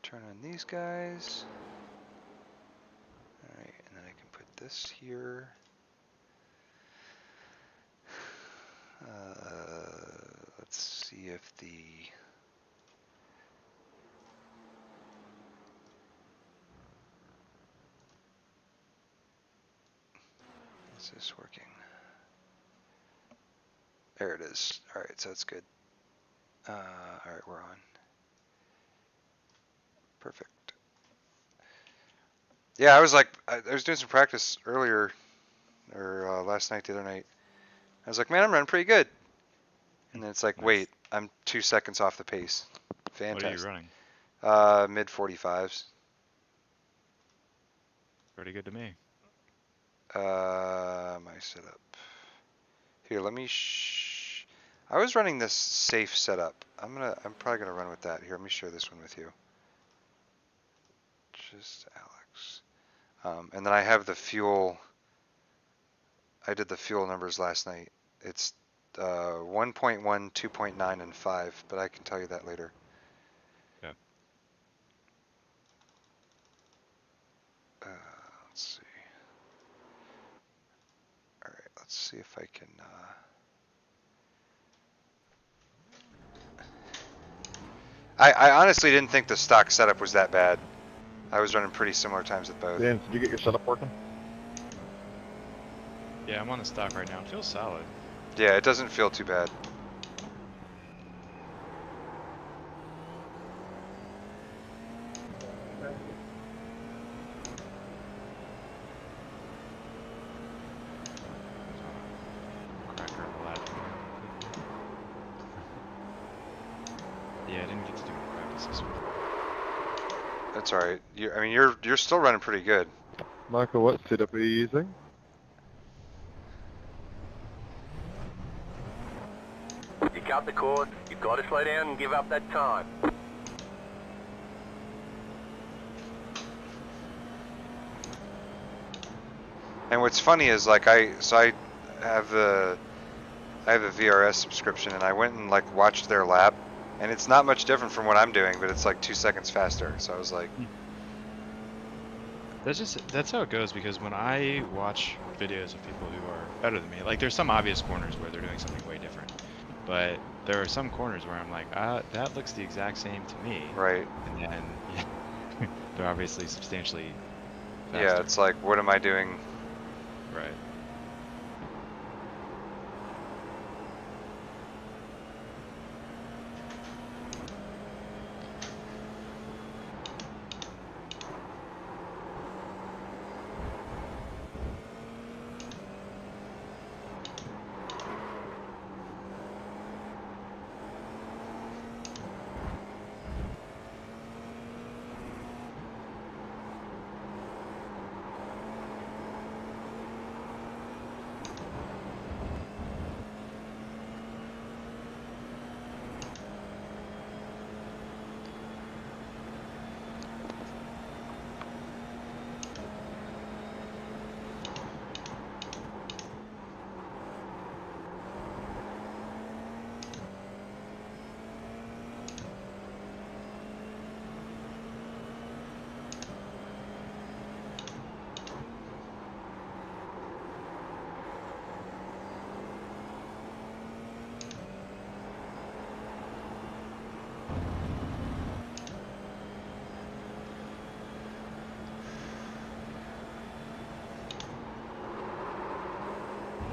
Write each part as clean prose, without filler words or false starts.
turn on these guys. Alright, and then I can put this here. Let's see if the... Is this working? There it is. Alright, so it's good. Alright, we're on. Perfect. Yeah, I was like, I was doing some practice earlier, or last night, the other night. I was like, man, I'm running pretty good. And then it's like, Nice. wait, I'm 2 seconds off the pace. Fantastic. What are you running? Mid 45s. Pretty good to me. My setup. Here, let me I was running this safe setup. I'm probably gonna run with that. Here, let me share this one with you. Just Alex. And then I have the fuel. I did the fuel numbers last night. It's 1.1, 2.9, and 5, but I can tell you that later. Yeah. Let's see. All right, let's see if I can. I honestly didn't think the stock setup was that bad. I was running pretty similar times with both. Dan, did you get your setup working? Yeah, I'm on the stock right now. It feels solid. Yeah, it doesn't feel too bad. Cracker of a lap. Yeah, I didn't get to do any practice this week. That's all right. I mean, you're still running pretty good. Michael, what setup are you using? You cut the cord, you've got to slow down and give up that time. And what's funny is like I have the VRS subscription, and I went and like watched their lap, and it's not much different from what I'm doing, but it's like 2 seconds faster. So I was like, That's how it goes, because when I watch videos of people who are better than me, like there's some obvious corners where they're doing something way different, but there are some corners where I'm like, that looks the exact same to me. right. And then they're obviously substantially faster. Yeah, it's like, what am I doing? Right.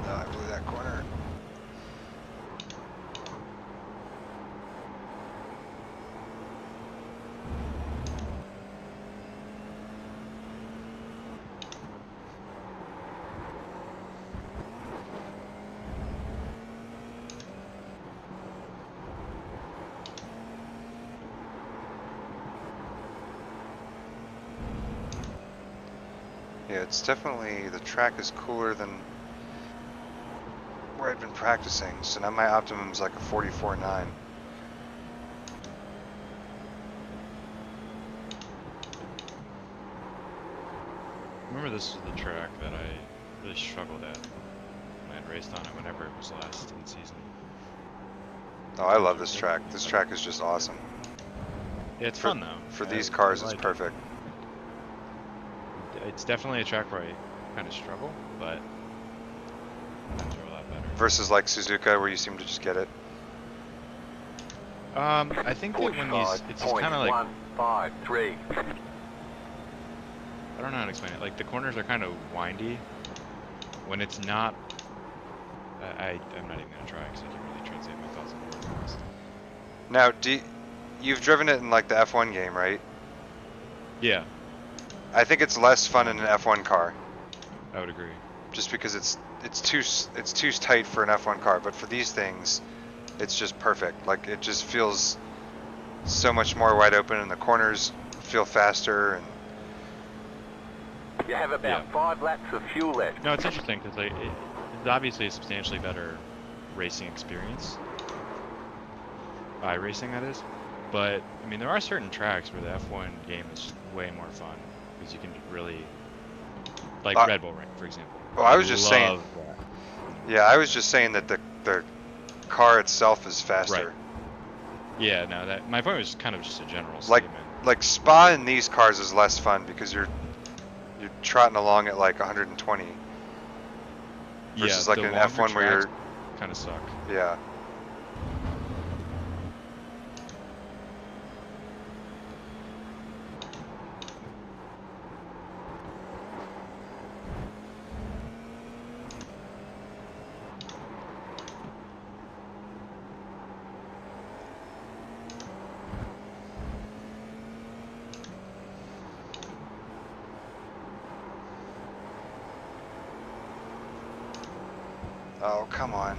No, I blew that corner. Yeah, it's definitely, the track is cooler than where I'd been practicing. So now my optimum's like a 44.9. Remember, this is the track that I really struggled at when I had raced on it whenever it was last in season. Oh, I love this track. This track is just awesome. Yeah, it's for, fun though. For I- these I cars, like it's it. perfect. It's definitely a track where I kind of struggle, but I enjoy a lot better. Versus like Suzuka, where you seem to just get it. I think that when these, it's just kind of like, 45.153. I don't know how to explain it. Like the corners are kind of windy. When it's not, I'm not even gonna try because I can't really translate my thoughts into words. Now, you've driven it in like the F1 game, right? Yeah, I think it's less fun in an F1 car, I would agree. just because it's too tight for an F1 car. But for these things, it's just perfect. Like it just feels so much more wide open, and the corners feel faster. And You have about Yeah. 5 laps of fuel left. No, it's interesting because like it's obviously a substantially better racing experience. iRacing, that is. But I mean, there are certain tracks where the F1 game is way more fun because you can really, like Red Bull Ring, for example. well, I was just saying. Love that. Yeah, I was just saying that the car itself is faster. Right. Yeah, no, that my point was kind of just a general Like statement. like Spa in these cars is less fun because you're trotting along at like 120 versus Yeah, like the an longer F1 where you're kind of suck. yeah. Oh, come on.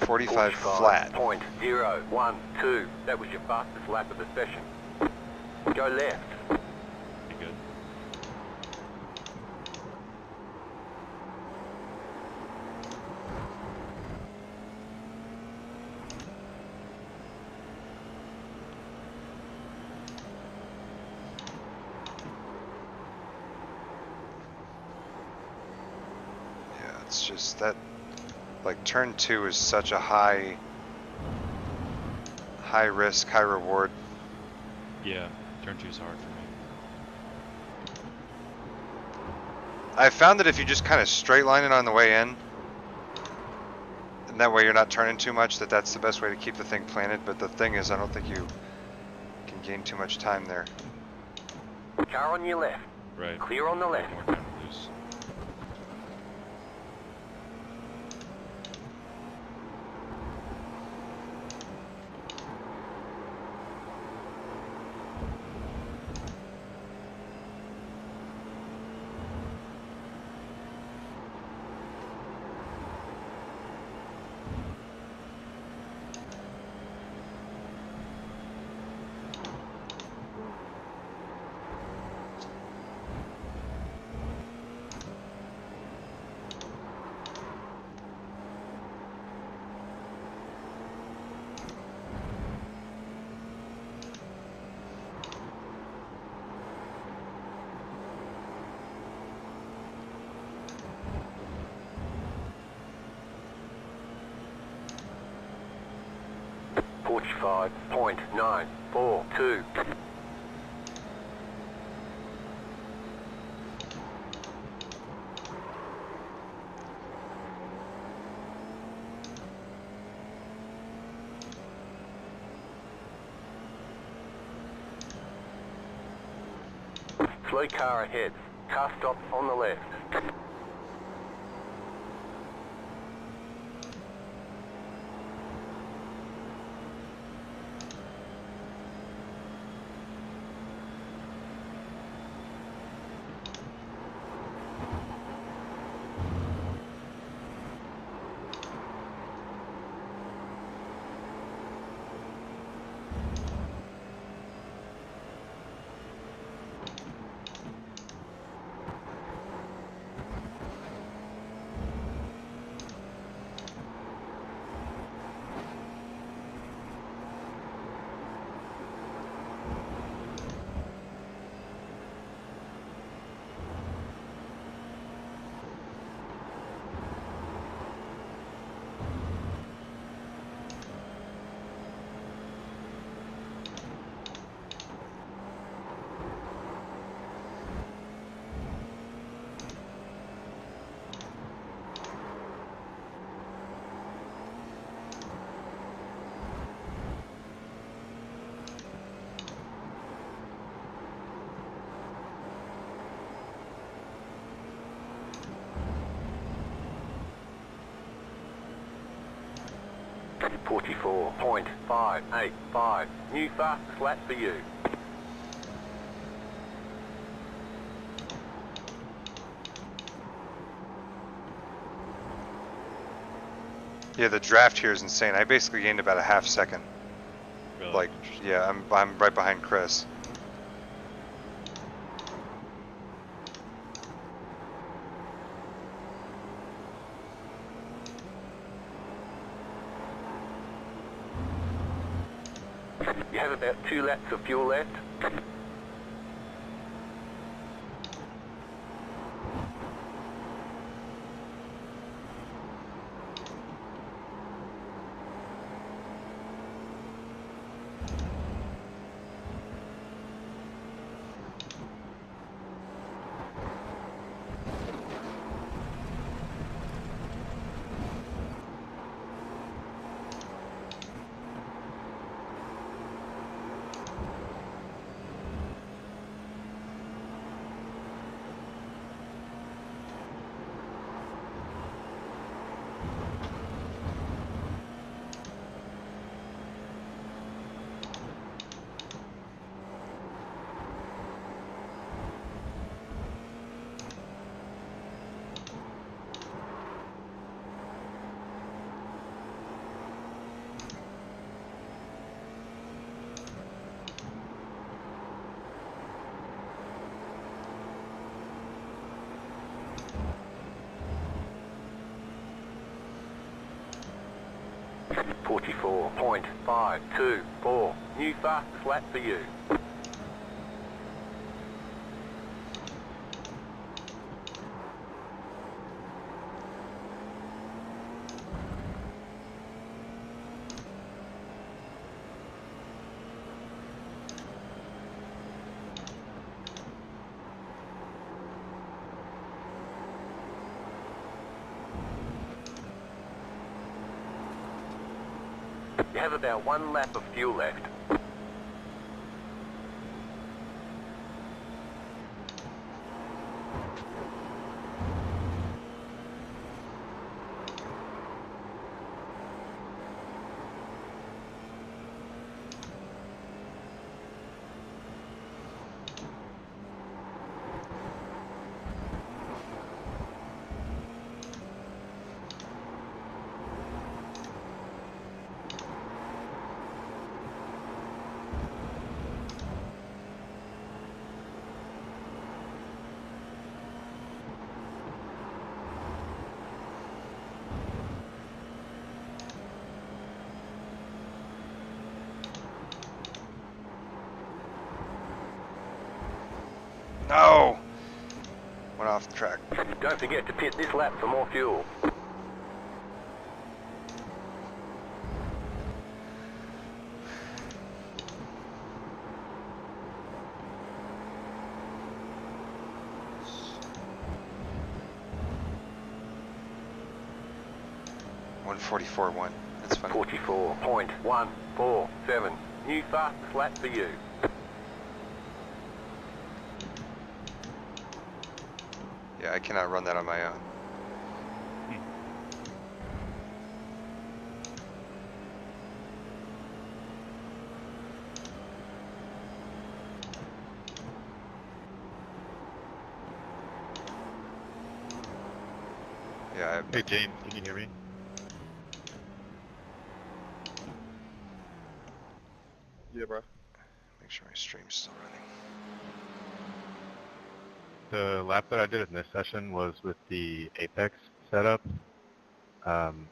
45 flat. 45.012. That was your fastest lap of the session. Go left. Be good. Yeah, it's just that like turn 2 is such a high risk, high reward. Yeah, turn 2 is hard for me. I found that if you just kind of straight line it on the way in, and that way you're not turning too much, that's the best way to keep the thing planted. But the thing is, I don't think you can gain too much time there. Car on your left. Right. Clear on the left. More time to lose. Push 5.942. Slow car ahead. Car stop on the left. 44.585. New fastest lap for you. Yeah, the draft here is insane. I basically gained about a half second. Really Like, interesting. yeah, I'm right behind Chris. You have about 2 laps of fuel left. .524. New fastest lap for you. You have about 1 lap of fuel left. No! Went off the track. Don't forget to pit this lap for more fuel. .144.1. That's funny. 44.147. New fastest lap for you. Yeah, I cannot run that on my own. Yeah, Hey James, can you hear me? Yeah, bro. make sure my stream's still running. The lap that I did in this session was with the Apex setup.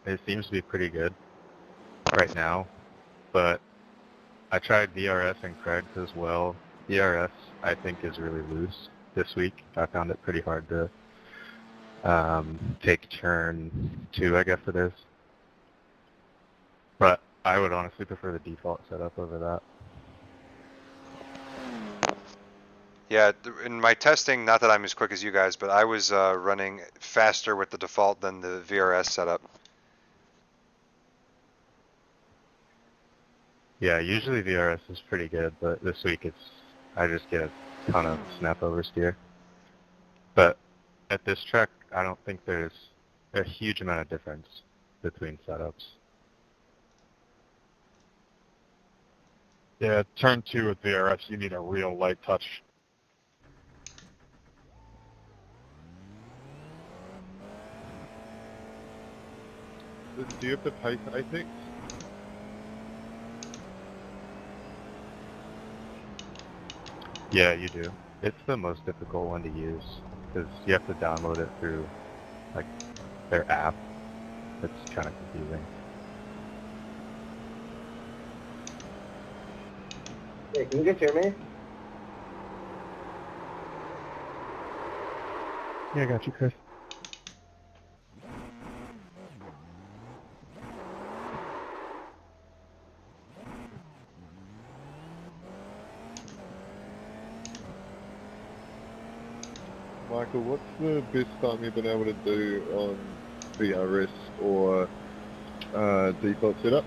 It seems to be pretty good right now, but I tried VRS and Craig's as well. VRS, I think, is really loose this week. I found it pretty hard to take turn 2, I guess it is. But I would honestly prefer the default setup over that. Yeah, in my testing, not that I'm as quick as you guys, but I was running faster with the default than the VRS setup. Yeah, usually VRS is pretty good, but this week I just get a ton of snap over steer. But at this track, I don't think there's a huge amount of difference between setups. Yeah, turn 2 with VRS, you need a real light touch. Do you have to pay for Apex? Yeah, you do. It's the most difficult one to use because you have to download it through like their app. It's kind of confusing. Hey, can you guys hear me? Yeah, I got you, Chris. Michael, what's the best time you've been able to do on VRS or default setup?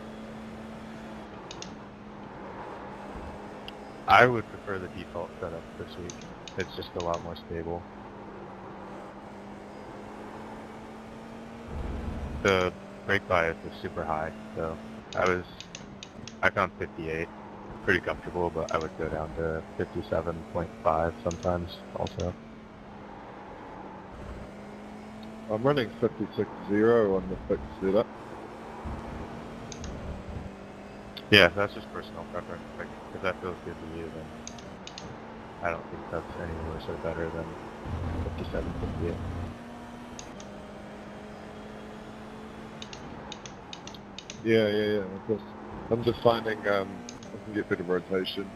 I would prefer the default setup this week. It's just a lot more stable. The brake bias is super high, so I found 58 pretty comfortable, but I would go down to 57.5 sometimes also. I'm running 56.0 on the fixed setup. Yeah, that's just personal preference. Like, if that feels good to you, then I don't think that's any worse or better than 57, 58. Yeah. Of course. I'm just finding I can get better rotation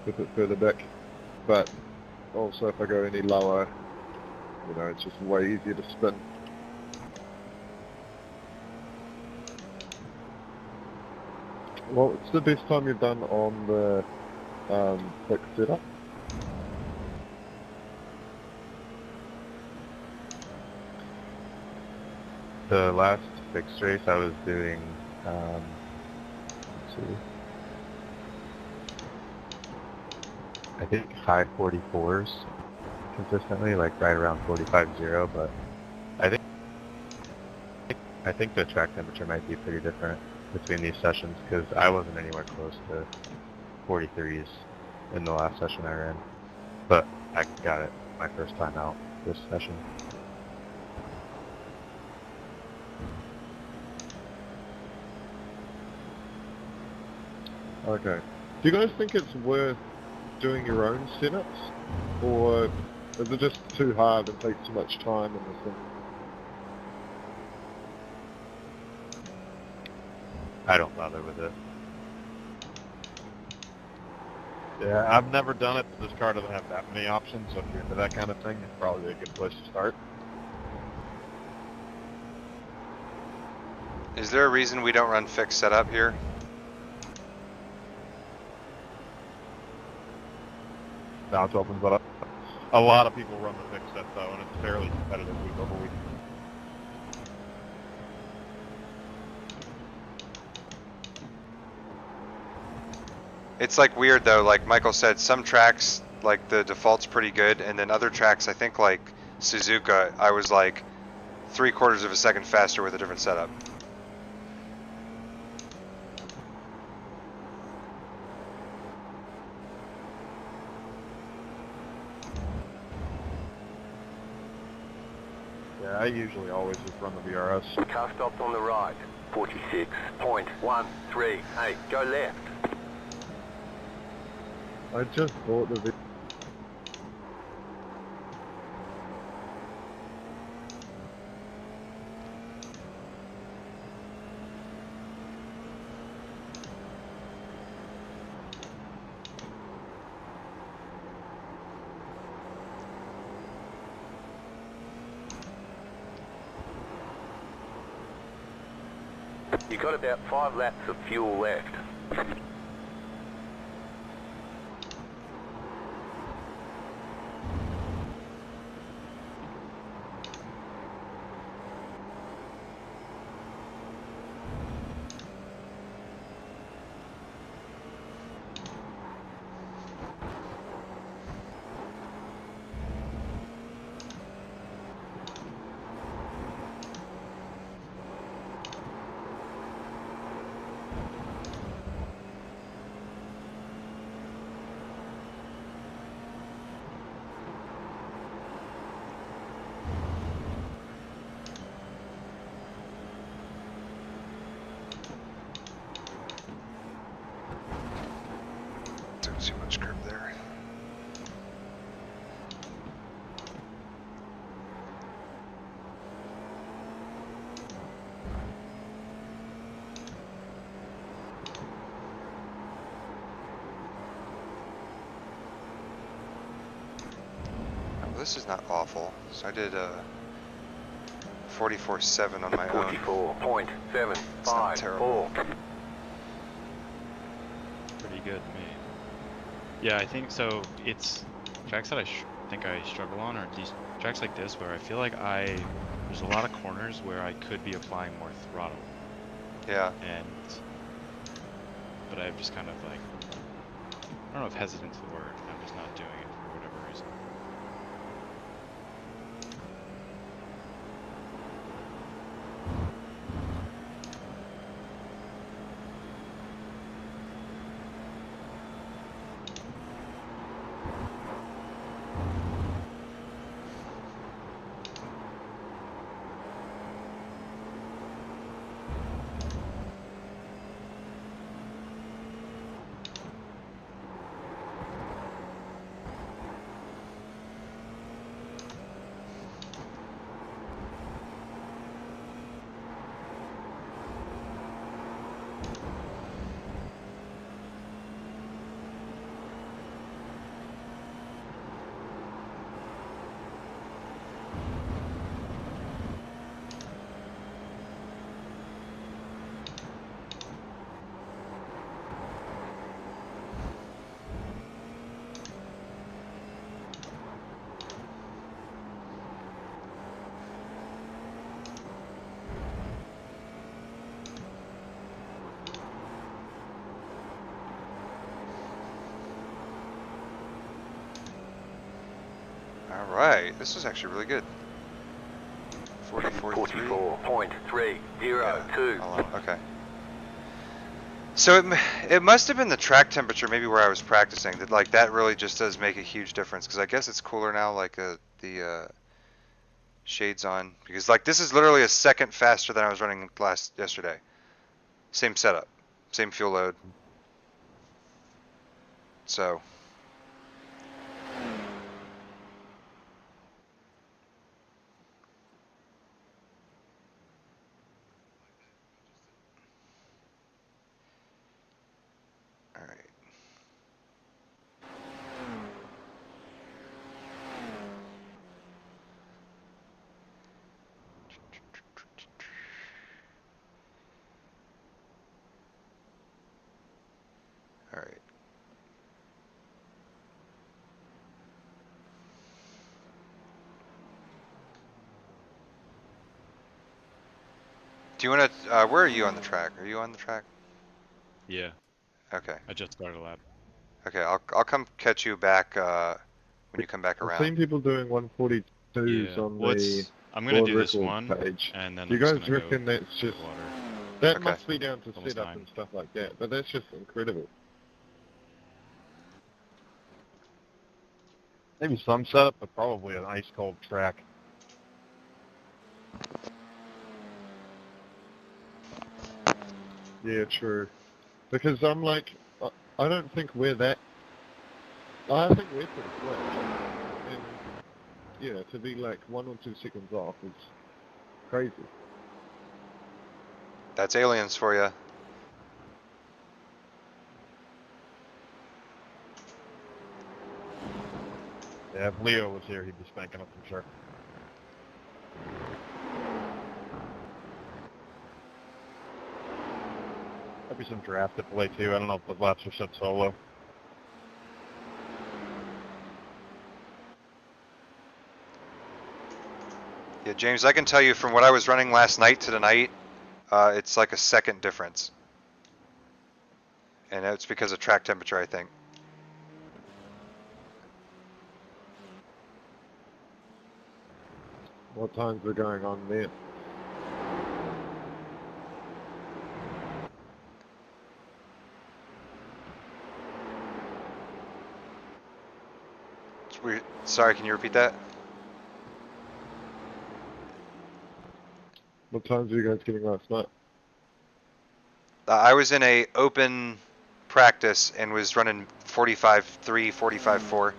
with it further back, but also if I go any lower, you know, it's just way easier to spin. What's the best time you've done on the fixed setup? The last fixed race I was doing, let's see, I think high 44s consistently, like right around 45.0, but I think the track temperature might be pretty different between these sessions because I wasn't anywhere close to 43s in the last session I ran, but I got it my first time out this session. Okay. Do you guys think it's worth doing your own setups, or is it just too hard and takes too much time in this thing? I don't bother with it. Yeah, I've never done it, but this car doesn't have that many options, so if you're into that kind of thing, it's probably a good place to start. Is there a reason we don't run fixed setup here? Now it's open, but a lot of people run the fixed set though, and it's fairly competitive week over week. It's like weird though, like Michael said, some tracks, like the default's pretty good, and then other tracks, I think like Suzuka, I was like 3/4 of a second faster with a different setup. Yeah, I usually always just run the VRS. Car stopped on the right. 46.138. Go left. I just bought the You got about 5 laps of fuel left. this is not awful. So I did 44.7 on my own. 44.754. terrible. Pretty good to me. Yeah, I think so. It's tracks that I think I struggle on are these tracks like this where I feel like there's a lot of corners where I could be applying more throttle. Yeah. But I've just kind of like, I don't know if hesitant's the word. I'm just not doing it for whatever reason. Alright, this is actually really good. 44.3. 44.302. Okay. So it must have been the track temperature, maybe where I was practicing, that like that really just does make a huge difference. Because I guess it's cooler now, like the shades on. Because like this is literally a second faster than I was running yesterday. Same setup, same fuel load. So. Alright. Alright. Do you want to, where are you on the track? Are you on the track? Yeah, Okay. I just started a lap. Okay, I'll come catch you back when you come back I've around. seen people doing 142s Yeah. on Well, the I'm gonna world do this record one, page. and then Do you I'm just guys gonna reckon go that's just water. that Okay. must be down to Almost setup 9. and stuff like that? But that's just incredible. Maybe some setup, but probably an ice cold track. Yeah, true. Because I'm like, I don't think we're that. I think we're pretty quick. And yeah, to be like 1 or 2 seconds off is crazy. That's aliens for you. Yeah, if Leo was here, he'd be spanking up for sure. Maybe some draft to play too. I don't know if the laps are set solo. Yeah, James, I can tell you from what I was running last night to tonight, it's like a second difference. And it's because of track temperature, I think. What times are going on there? Sorry, can you repeat that? What times are you guys getting last night? I was in a open practice and was running 45.3, 45.4.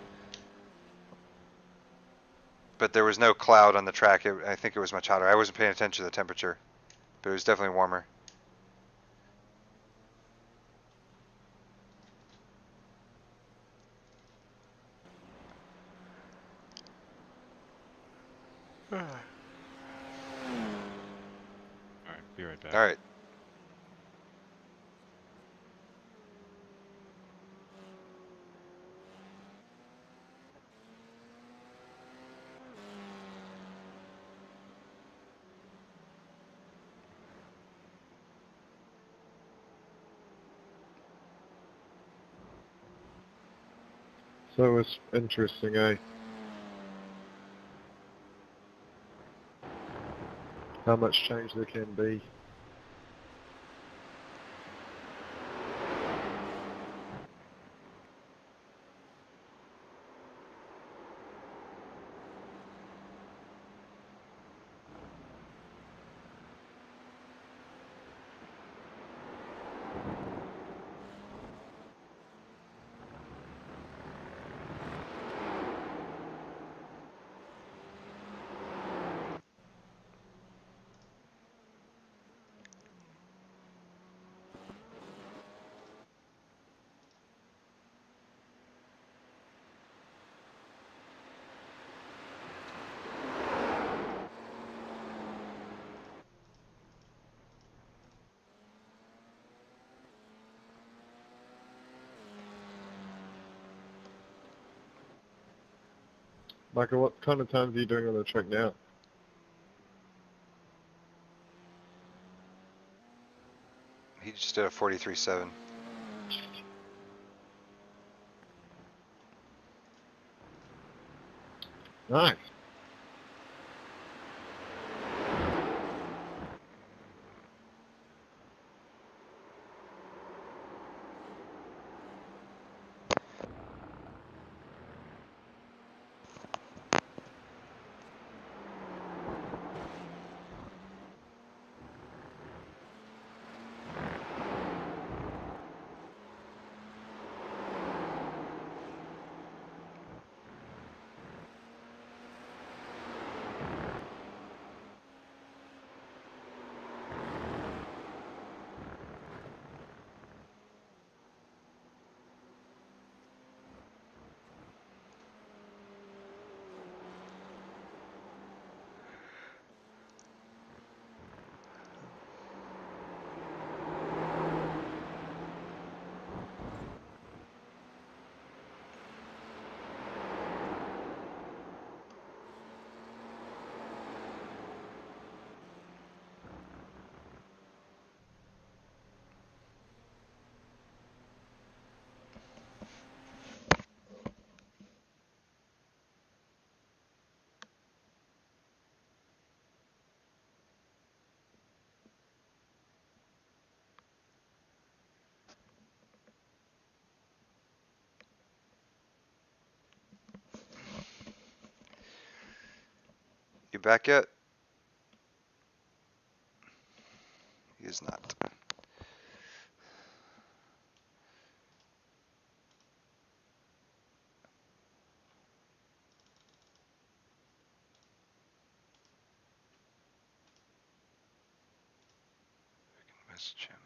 But there was no cloud on the track. I think it was much hotter. I wasn't paying attention to the temperature, but it was definitely warmer. All right. So it's interesting, eh? How much change there can be. Michael, what kind of times are you doing on the track now? He just did a 43.7. Nice. You back yet? He is not. Message him.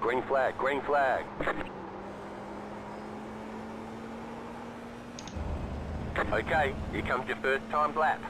Green flag, green flag. Okay, here comes your first time lap.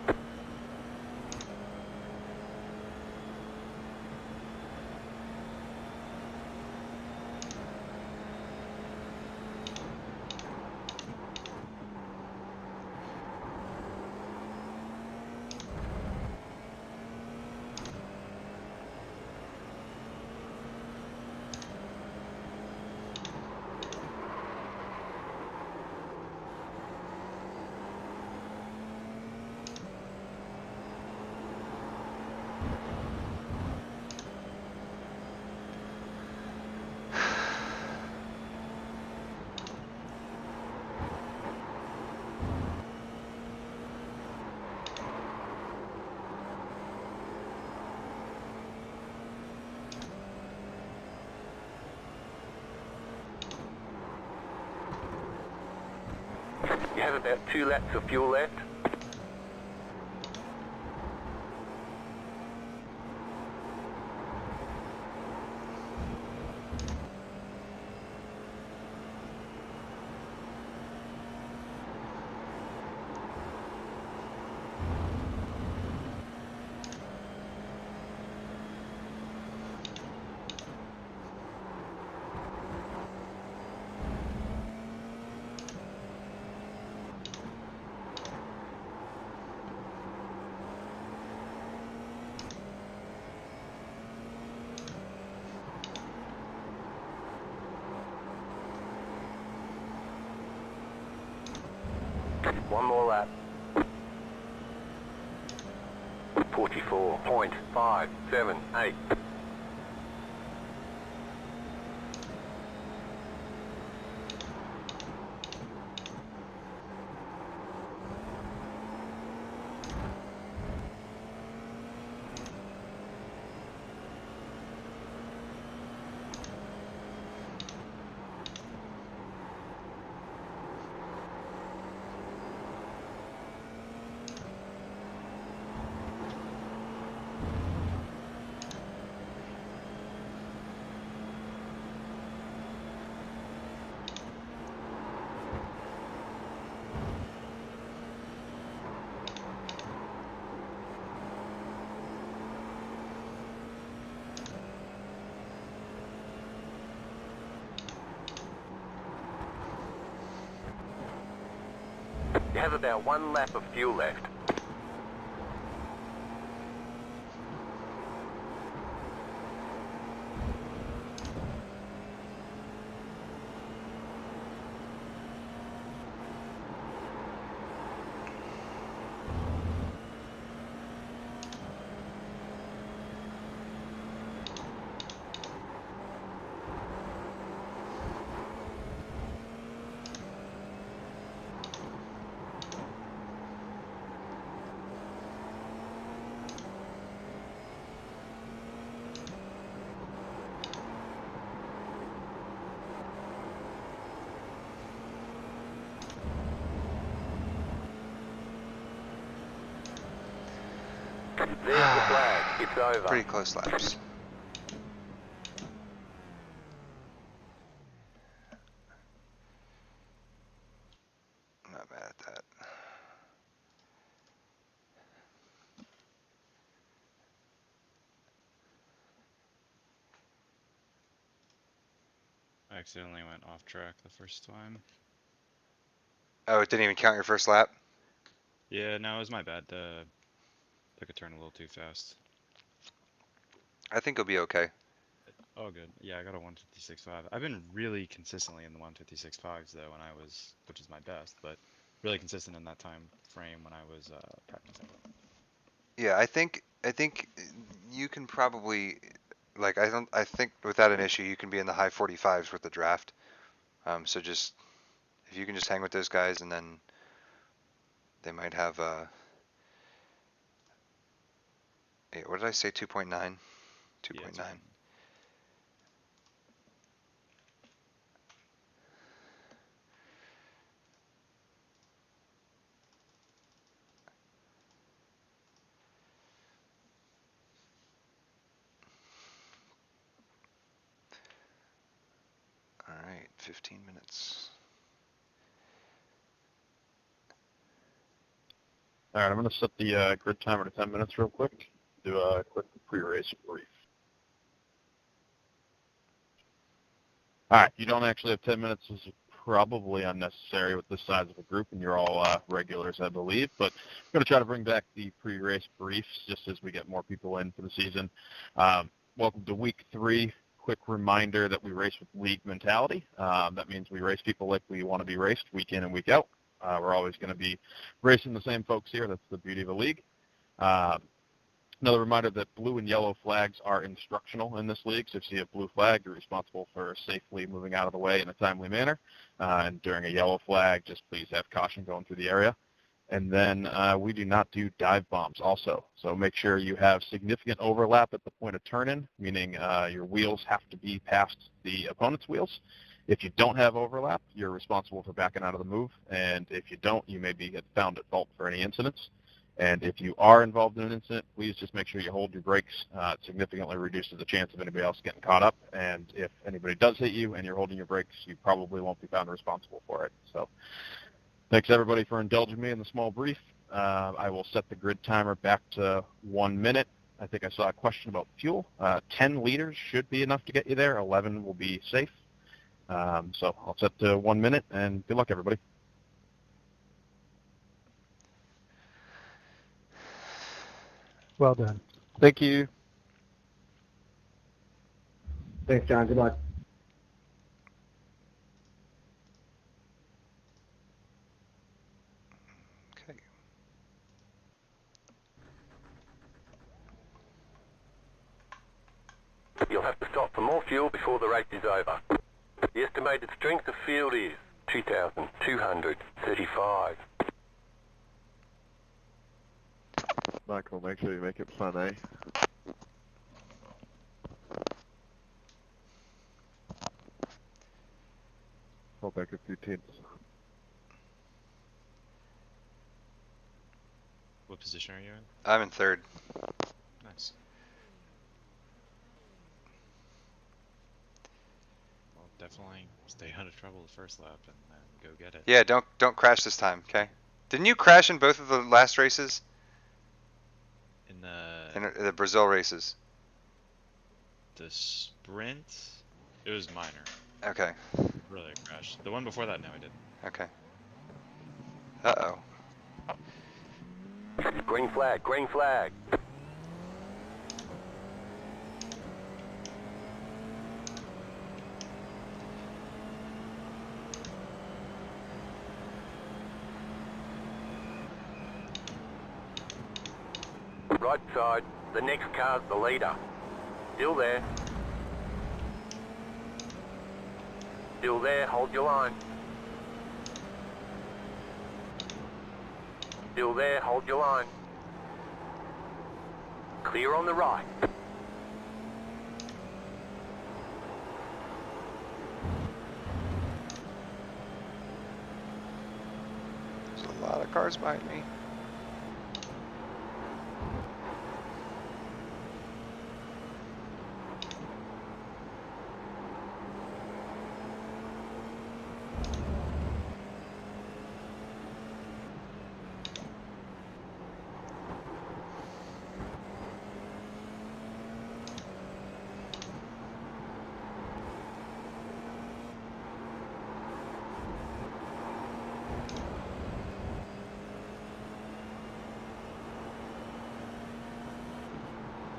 You have about 2 laps of fuel left. One more lap. 44.578. You have about 1 lap of fuel left. There's the flag. It's over. Pretty close laps. Not mad at that. I accidentally went off track the first time. Oh, it didn't even count your first lap? Yeah, no, it was my bad. Took a turn a little too fast. I think it'll be okay. Oh, good. Yeah, I got a 156.5. I've been really consistently in the 156.5s though when I was, which is my best, but really consistent in that time frame when I was practicing. Yeah, I think you can probably, like, I think without an issue you can be in the high 45s with the draft. So just if you can just hang with those guys, and then they might have what did I say, 2.9? 2.9. Yeah, it's fine. 15 minutes. All right, I'm going to set the grid timer to 10 minutes real quick. Do a quick pre-race brief. All right, you don't actually have 10 minutes. This is probably unnecessary with the size of a group, and you're all regulars, I believe. But I'm going to try to bring back the pre-race briefs just as we get more people in for the season. Welcome to week 3. Quick reminder that we race with league mentality. That means we race people like we want to be raced week in and week out. We're always going to be racing the same folks here. That's the beauty of a league. Another reminder that blue and yellow flags are instructional in this league. So if you see a blue flag, you're responsible for safely moving out of the way in a timely manner. And during a yellow flag, just please have caution going through the area. And then we do not do dive bombs also. So make sure you have significant overlap at the point of turn-in, meaning your wheels have to be past the opponent's wheels. If you don't have overlap, you're responsible for backing out of the move. And if you don't, you may be found at fault for any incidents. And if you are involved in an incident, please just make sure you hold your brakes. It significantly reduces the chance of anybody else getting caught up. And if anybody does hit you and you're holding your brakes, you probably won't be found responsible for it. So thanks, everybody, for indulging me in the small brief. I will set the grid timer back to 1 minute. I think I saw a question about fuel. 10 liters should be enough to get you there. 11 will be safe. So I'll set to 1 minute, and good luck, everybody. Well done. Thank you. Thanks, John. Good luck. Okay. You'll have to stop for more fuel before the race is over. The estimated strength of field is 2,235. Michael, make sure you make it fun, eh? Hold back a few tenths. What position are you in? I'm in 3rd. Nice. Well, definitely stay out of trouble the first lap and then go get it. Yeah, don't crash this time, okay? Didn't you crash in both of the last races? In The Brazil races. the sprint, it was minor. Okay. Really a crash. The one before that, no, I didn't. Okay. Uh-oh. Green flag, green flag. Right side, the next car's the leader. Still there. Still there, hold your line. Still there, hold your line. Clear on the right. There's a lot of cars behind me.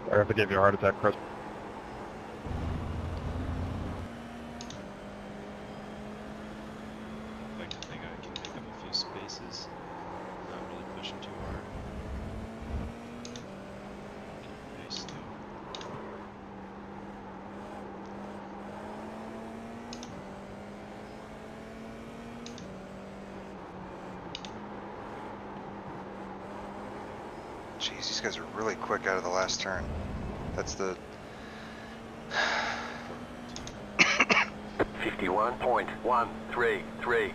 Sorry if I gave you a heart attack, Chris. I'd like to think I can pick up a few spaces, not really pushing too hard. Keep pace though. Jeez, these guys are really quick out of the last turn. That's the... 51.133.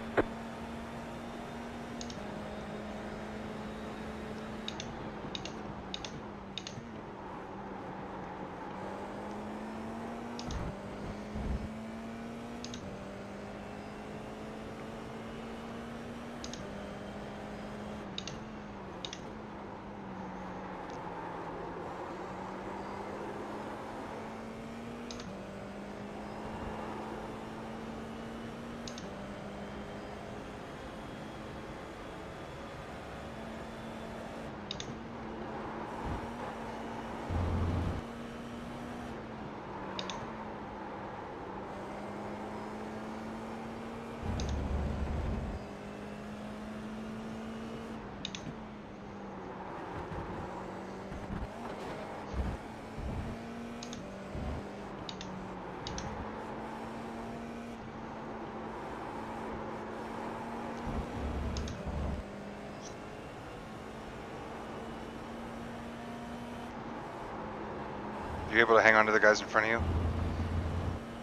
You able to hang on to the guys in front of you?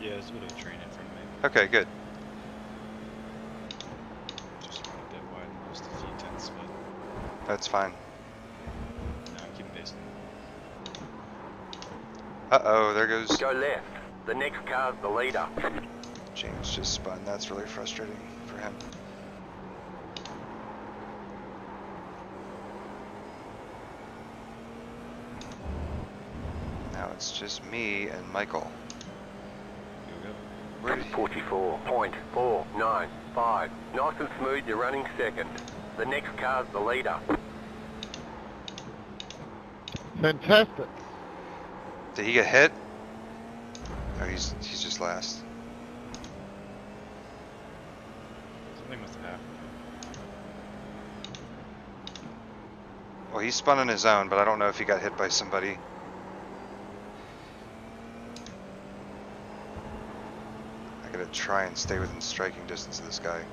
Yeah, there's a bit of a train in front of me. Okay, good. Just run a bit wide and lost a few tenths, but That's fine. no, I keep pacing. Uh-oh, there goes... Go left. The next car's the leader. James just spun. That's really frustrating for him. Now it's just me and Michael. Go, go. Where did he... 44.495. Nice and smooth, you're running second. The next car's the leader. Fantastic. Did he get hit? Oh, he's just last. Something must have happened. Well, he spun on his own, but I don't know if he got hit by somebody. I gotta try and stay within striking distance of this guy.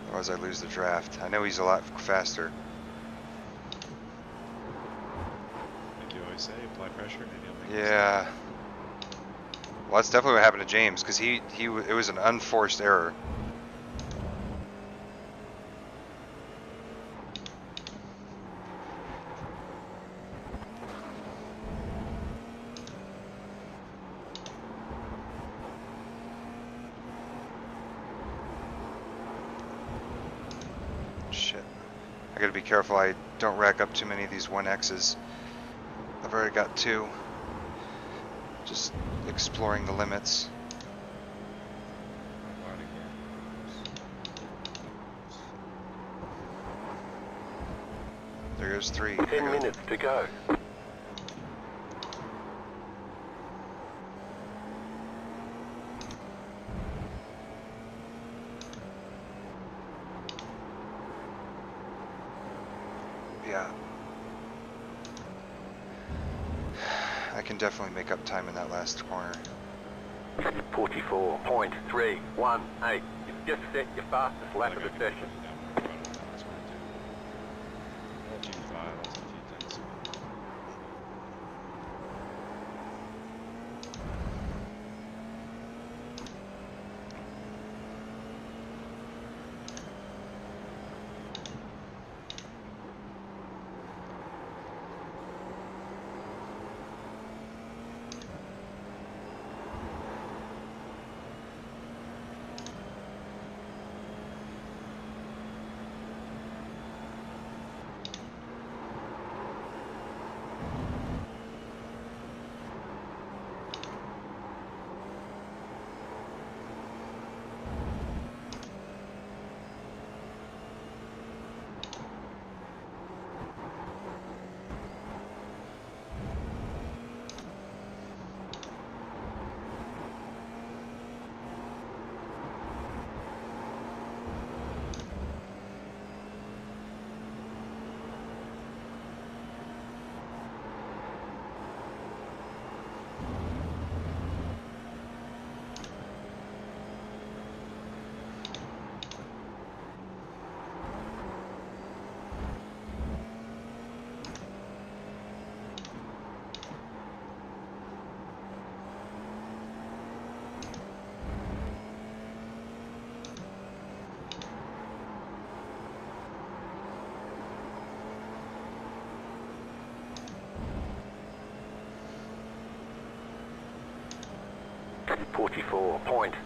Otherwise I lose the draft. I know he's a lot faster. Like you always say, apply pressure, maybe I'll make Yeah. Well, that's definitely what happened to James, because it was an unforced error. Shit. I gotta be careful I don't rack up too many of these 1Xs. I've already got 2. Just exploring the limits. Out of here. There goes 3. 10 minutes to go. Yeah. I can definitely make up time in that last corner. 44.318. You've just set your fastest lap of the session.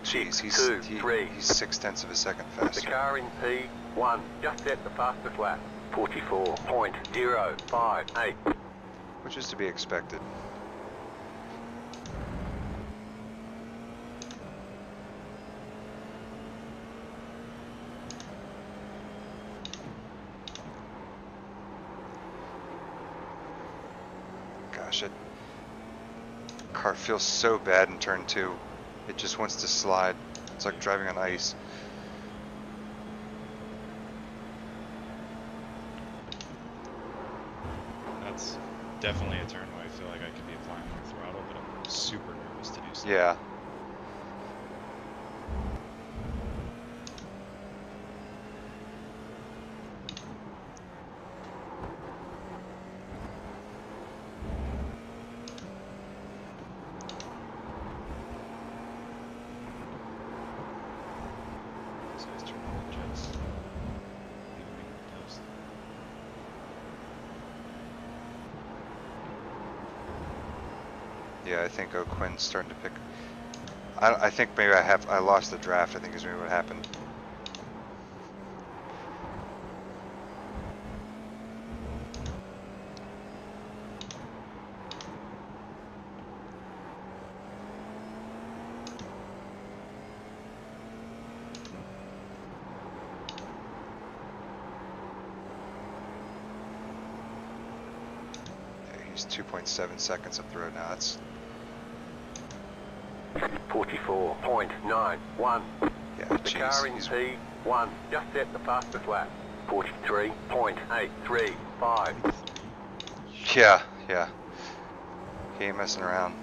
Jeez, he's 0.6 of a second The faster. car in P1 just set the fastest lap. 44.058. Which is to be expected. Gosh, car feels so bad in turn 2. It just wants to slide. It's like driving on ice. That's definitely a turn where I feel like I could be applying more throttle, but I'm super nervous to do so. Yeah. seconds. Toast. Yeah, I think O'Quinn's starting to pick. I think maybe I lost the draft. I think is maybe what happened. He's 2.7 seconds up the road now. That's 44.91. yeah, The jeez. car in He's P1 just set the fastest lap. 43.835. yeah. He ain't messing around.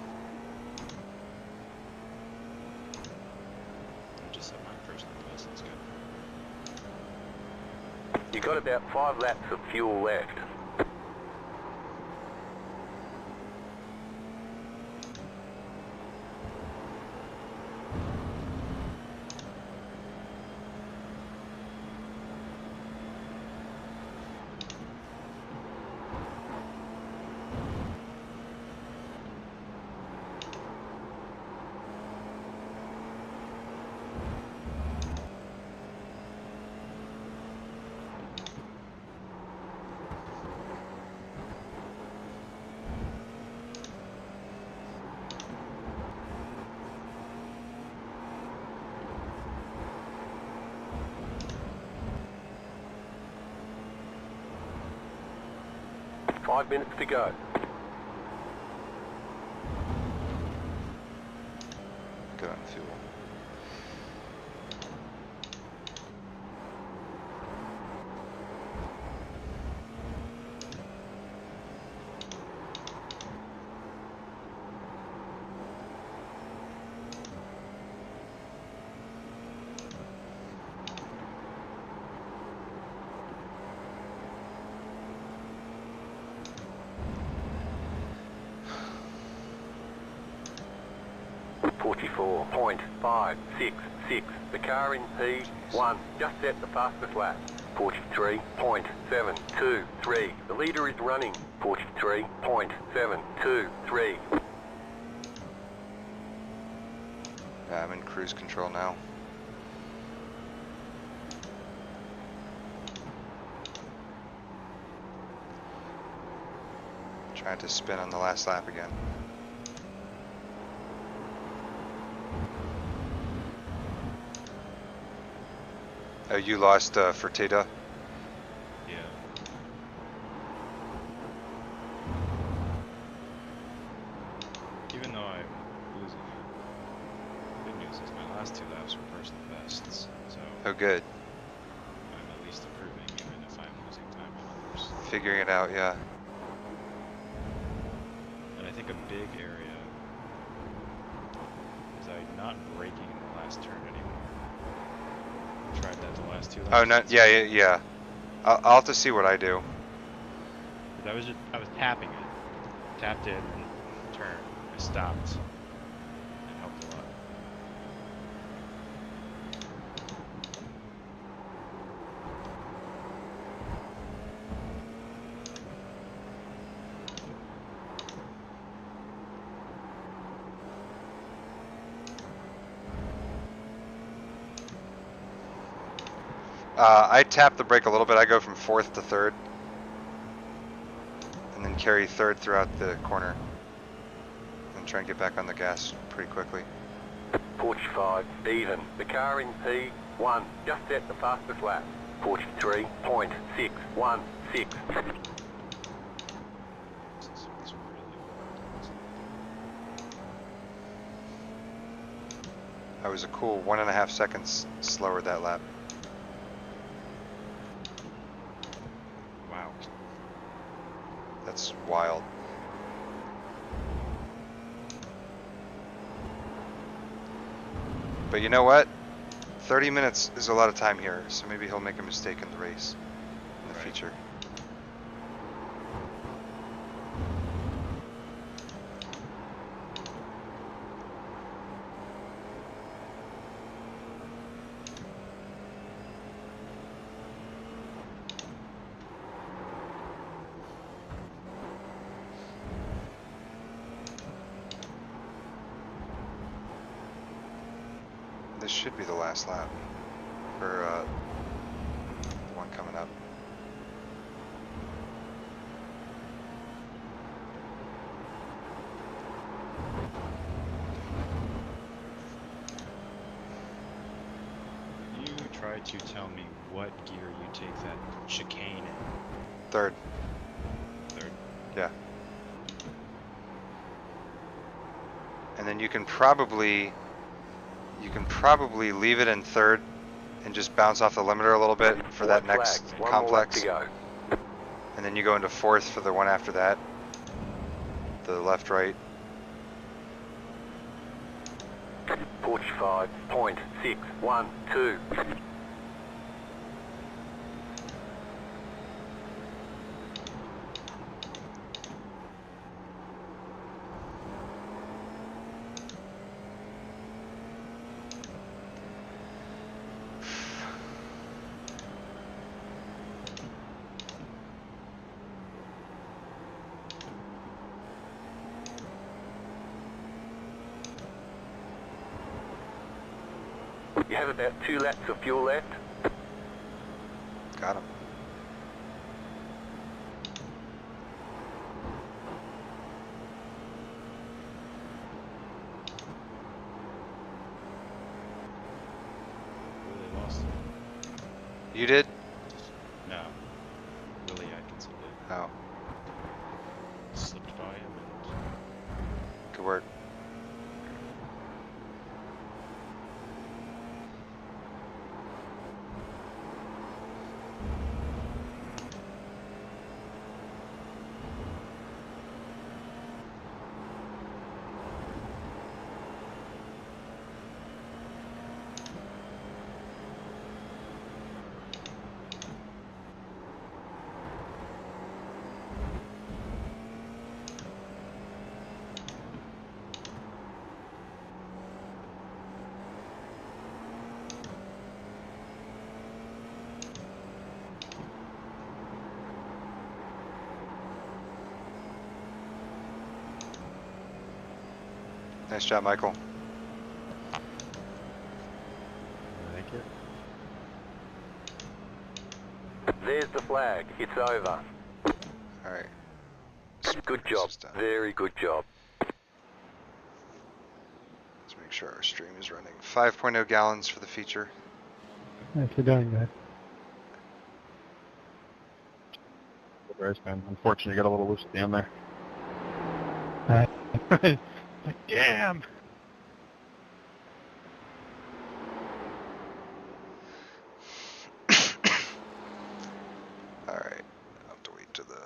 I just set my personal best. That's good. You got about 5 laps of fuel left. Five minutes to go. Good on fuel. Forty-four point 566. The car in P1 just set the fastest lap. 43.723. The leader is running. 43.723. Yeah, I'm in cruise control now. Trying to spin on the last lap again. Oh, you lost Fertitta? Yeah. Even though I'm losing, good news is my last 2 laps were personal bests, so Oh, good. I'm at least improving, even if I'm losing time on others. Figuring it out, yeah. And I think a big area is I'm not braking in the last turn anymore. Tried that the last 2 laps. Oh, no, yeah. I'll have to see what I do. I was tapping it. Tapped it, turned. I stopped. It helped a lot. I tap the brake a little bit. I go from 4th to 3rd. And then carry 3rd throughout the corner. And try and get back on the gas pretty quickly. 45 even. The car in P1 just set the fastest lap. 43.616. This is really I was a cool 1.5 seconds slower that lap. wow. That's wild. But you know what? 30 minutes is a lot of time here, so maybe he'll make a mistake in the race in the future. should be the last lap for the one coming up. You try to tell me what gear you take that chicane in. Third. Third. Yeah. And then you can probably leave it in third and just bounce off the limiter a little bit for that White next flag. One more lap complex. to go. And then you go into fourth for the one after that. The left, right. 45.612. You have about 2 laps of fuel left. Got him. Really lost it. You did? No. Willie Atkinson did. Oh, Slipped by him and good work. Nice job, Michael. Thank you. There's the flag. It's over. All right. Good This job. is done. Very good job. Let's make sure our stream is running. 5.0 gallons for the feature. Nicely done, guys. Good race, man. Unfortunately, you got a little loose at the end there. Alright. Like, damn. All right. I'll have to wait to the.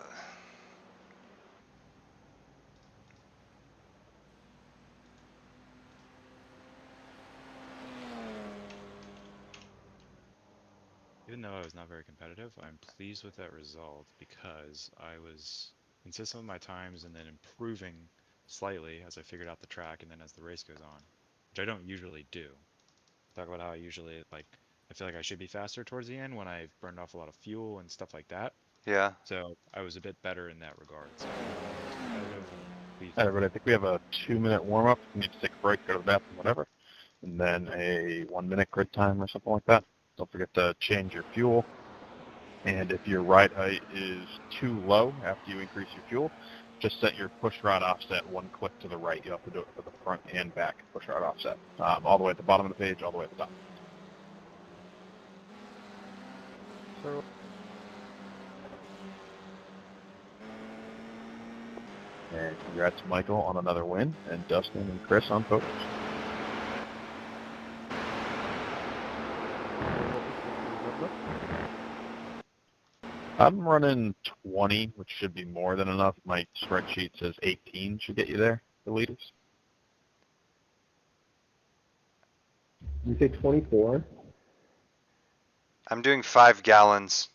even though I was not very competitive, I'm pleased with that result because I was consistent with my times and then improving slightly as I figured out the track and then as the race goes on, which I don't usually do. Talk about how I usually, like, I feel like I should be faster towards the end when I've burned off a lot of fuel and stuff like that. Yeah. So I was a bit better in that regard. So I was competitive. Hey, everybody, I think we have a 2-minute warm-up. We need to take a break, go to the bathroom, whatever. And then a 1-minute grid time or something like that. Don't forget to change your fuel. And if your ride height is too low after you increase your fuel, just set your push rod offset 1 click to the right. You have to do it for the front and back push rod offset. All the way at the bottom of the page, all the way at the top. So, and congrats, Michael, on another win, and Dustin and Chris on podiums. I'm running 20, which should be more than enough. My spreadsheet says 18 should get you there, the leaders. You say 24? I'm doing 5 gallons.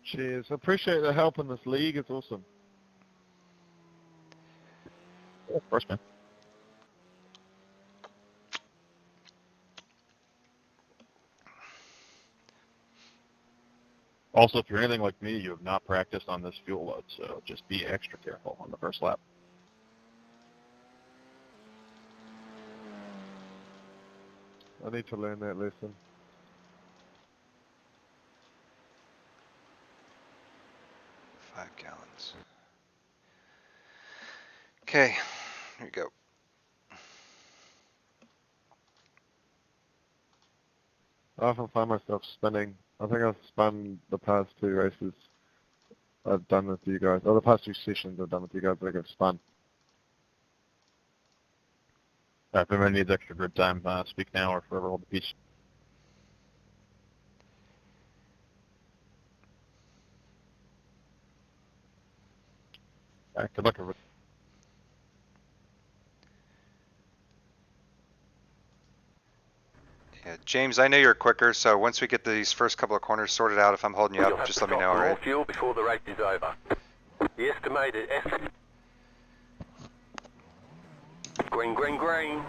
Cheers. I appreciate the help in this league. It's awesome. First man. Also, if you're anything like me, you have not practiced on this fuel load, so just be extra careful on the first lap. I need to learn that lesson. Five gallons. Okay, here you go. I often find myself spinning. I think I've spun the past 2 races I've done with you guys. Or the past 2 sessions I've done with you guys, I think I've spun. If anyone needs extra grid time, speak now or forever hold the peace. All right, good luck, everybody. Yeah, James, I know you're quicker, so once we get these first couple of corners sorted out, if I'm holding you You'll up, have just to let me stop know, for more alright? fuel before the race is over. The estimated green, green, green.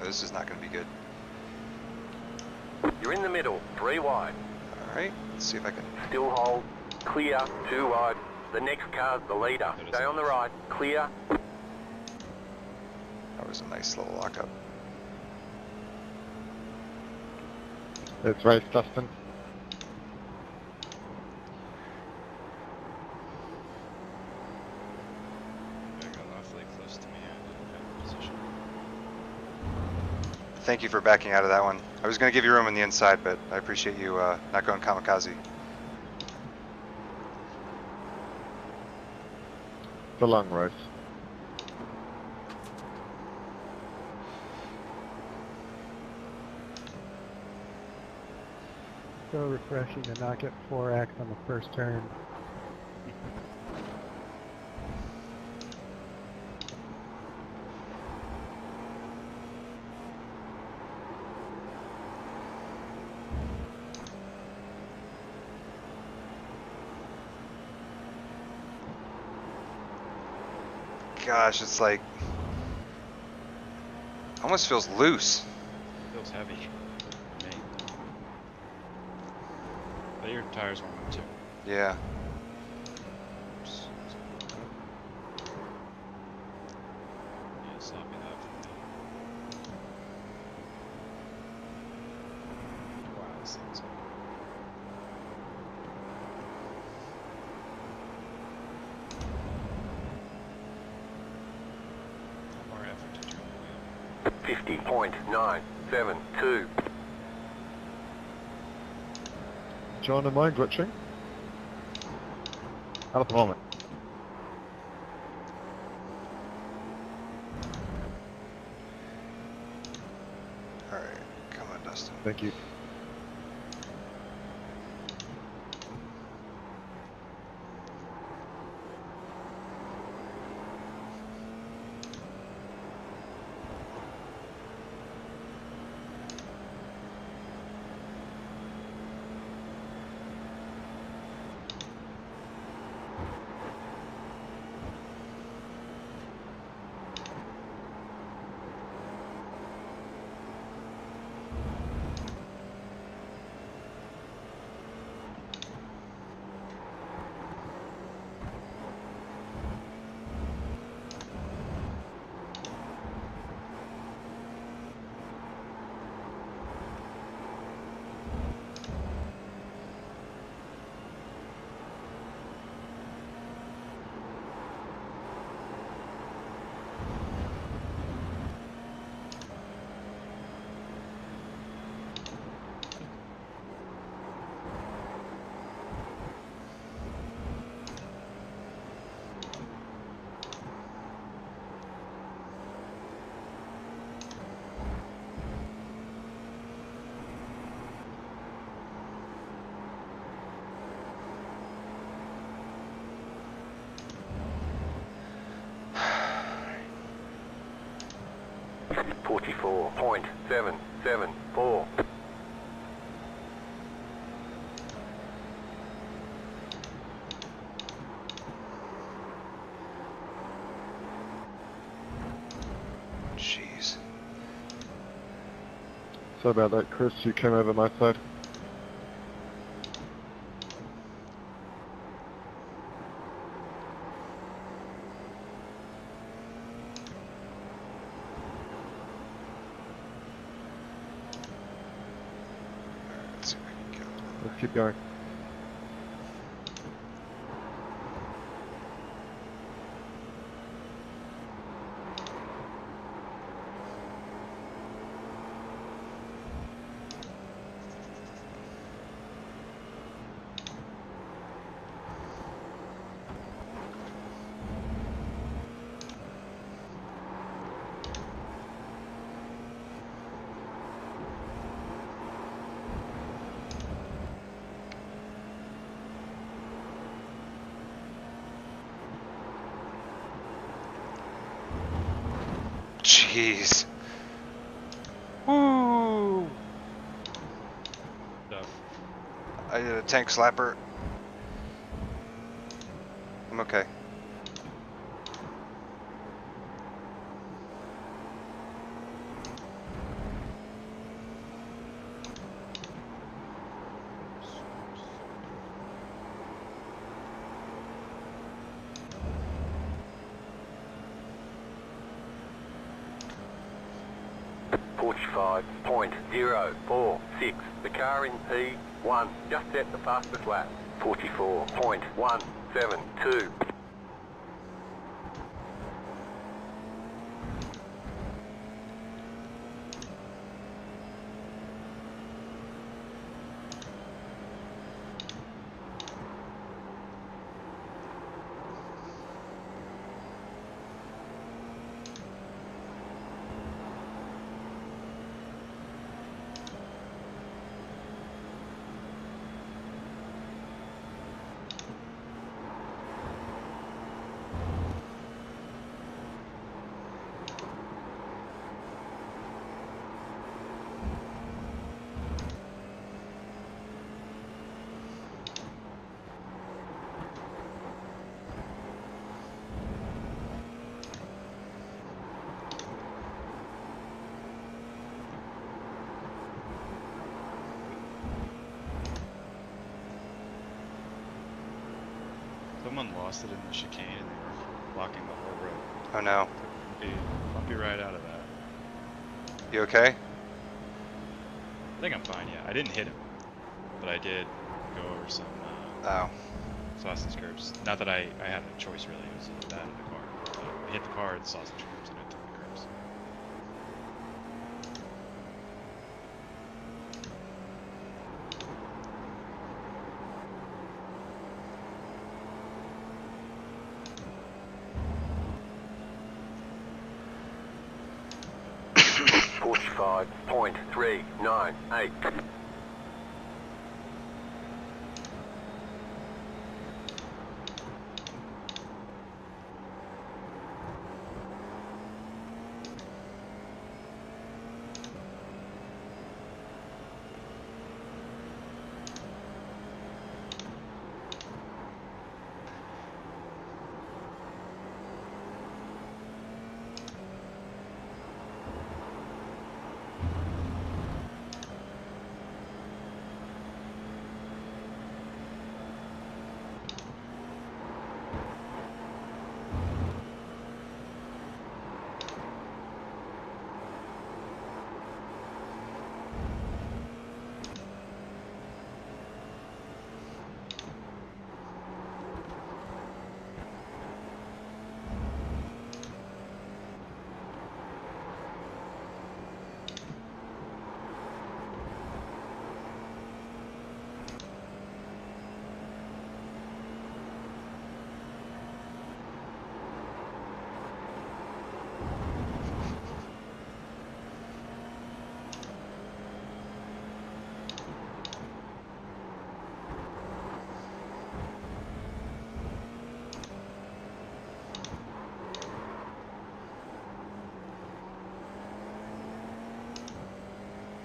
Oh, this is not going to be good. You're in the middle, 3 wide. Alright, let's see if I can... Still hold, clear, 2 wide. The next car's the leader. Stay on the right, clear. That was a nice little lockup. Let's race, Dustin. I got awfully close to me. I didn't have a position. Thank you for backing out of that one. I was going to give you room on the inside, but I appreciate you not going kamikaze. It's a long race. So refreshing to not get 4X on the first turn. Gosh, it's like... almost feels loose. Feels heavy. Me. But your tires warm up too. Yeah. Yeah, sloppy that for me. Wow, this thing's up. More effort to turn the wheel. 50.972. John, am I glitching? Not at the moment. Alright, come on, Dustin. Thank you. Forty-four point 774. Sorry about that, Chris. You came over my side. Let's see if I can get Let's keep going. Jeez. Woo! Stuff. I did a tank slapper. I'm okay. .45.046. The car in P1 just set the fastest lap. 44.172. Someone lost it in the chicane and they were blocking the whole road. Oh no. Bumpy ride out of that. You okay? I think I'm fine, yeah. I didn't hit him, but I did go over some Oh. sausage curbs. Not that I had a choice really, it was that in the car. But I hit the car at the sausage curbs and it took the curbs. .398.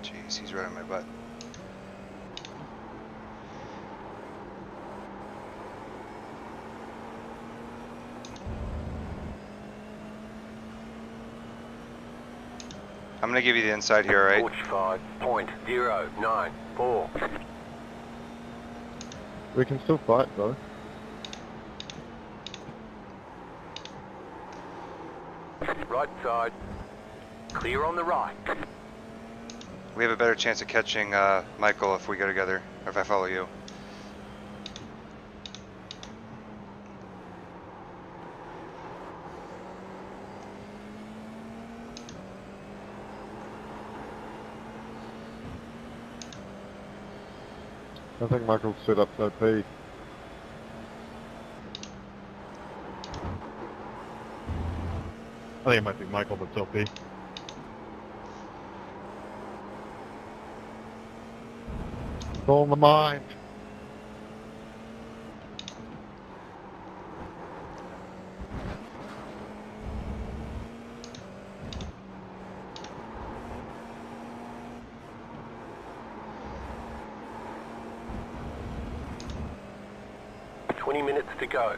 Jeez, he's right on my butt. I'm gonna give you the inside here, all right? 45.094. We can still fight, though. Right side. Clear on the right. We have a better chance of catching Michael if we go together, or if I follow you. I think Michael's set up OP. I think it might be Michael, but it's OP. It's all in the mind. Minutes to go.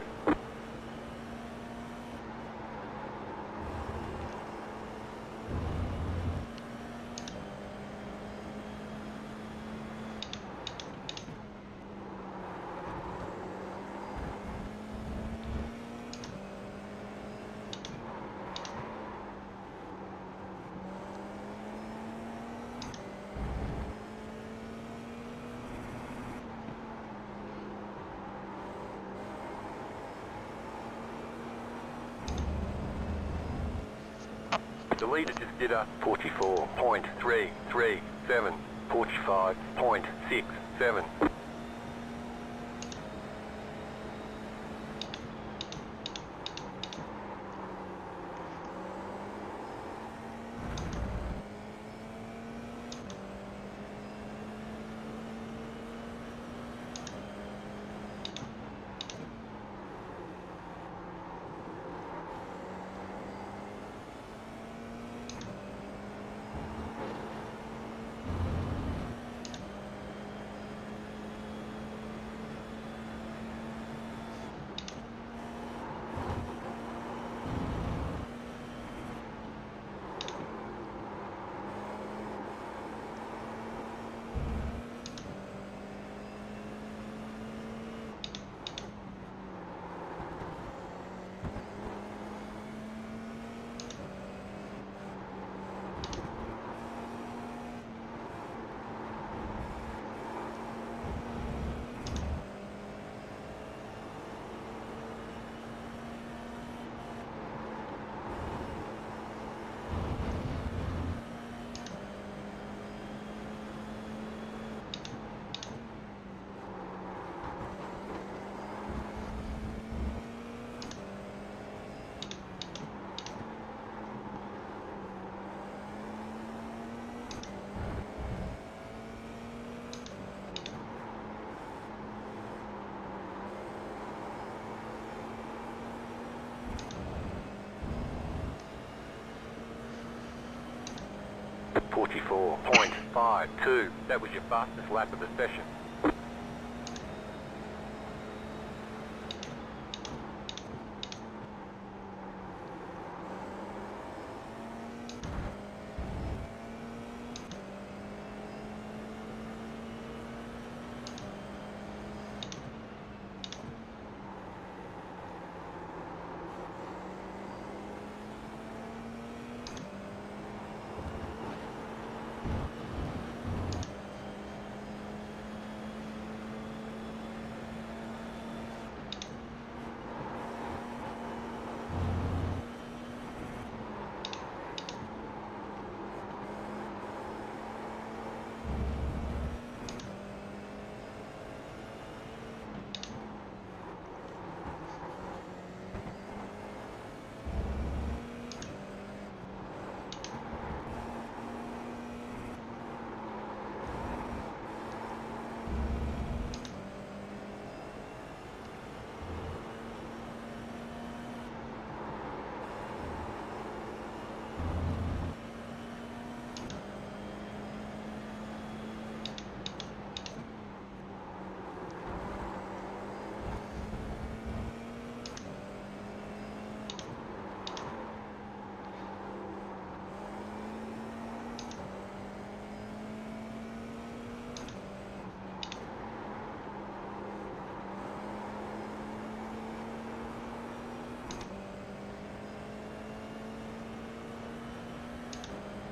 The leader just did a 44.337, 45.67. .52. That was your fastest lap of the session.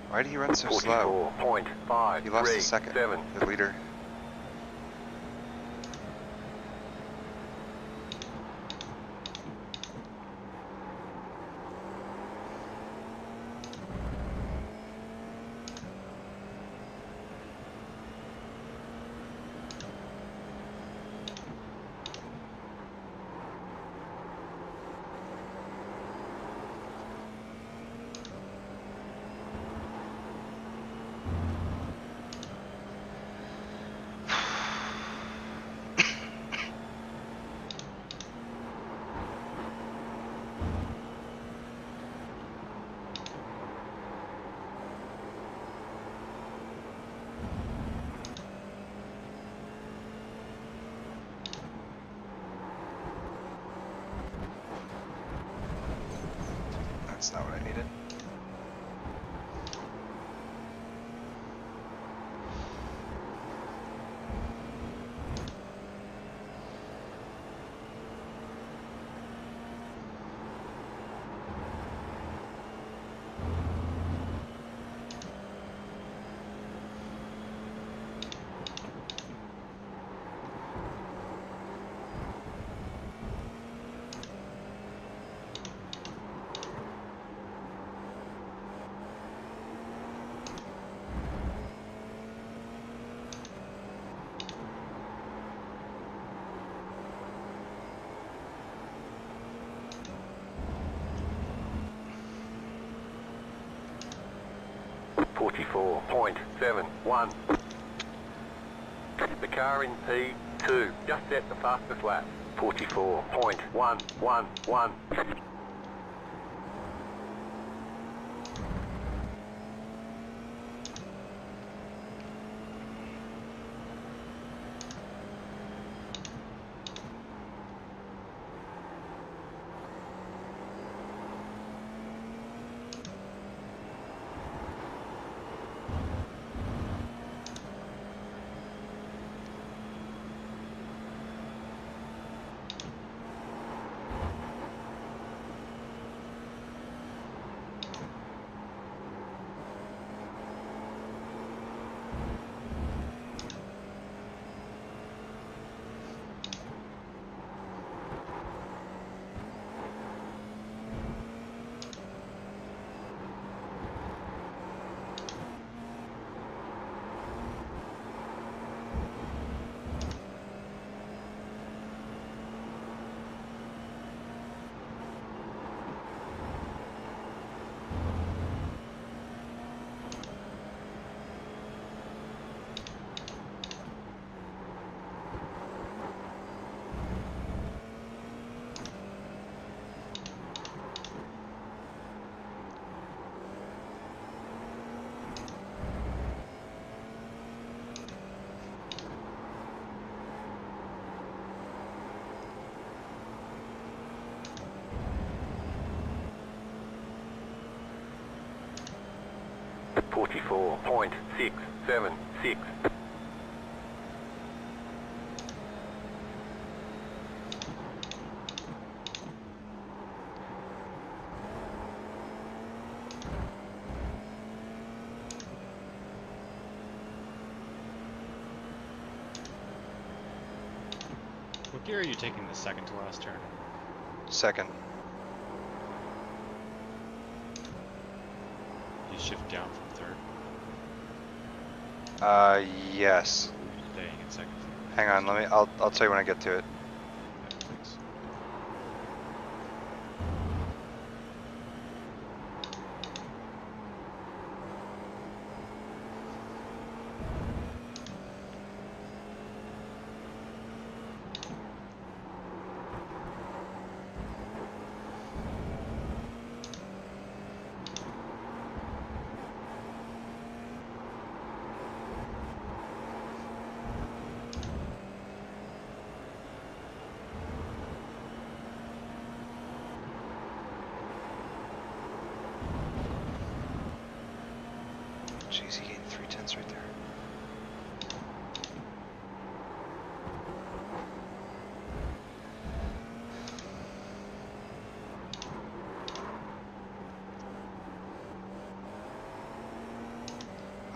Why did he run so slow? 44.5. He lost a second. The leader. That's not what I needed. .71. The car in P2 just set the fastest lap. 44.111. .676. What gear are you taking the second to last turn? Second. You shift down from third? Yes. Staying in second. Hang on, I'll tell you when I get to it. Yeah, thanks. Jeez, he gained 3/10 right there.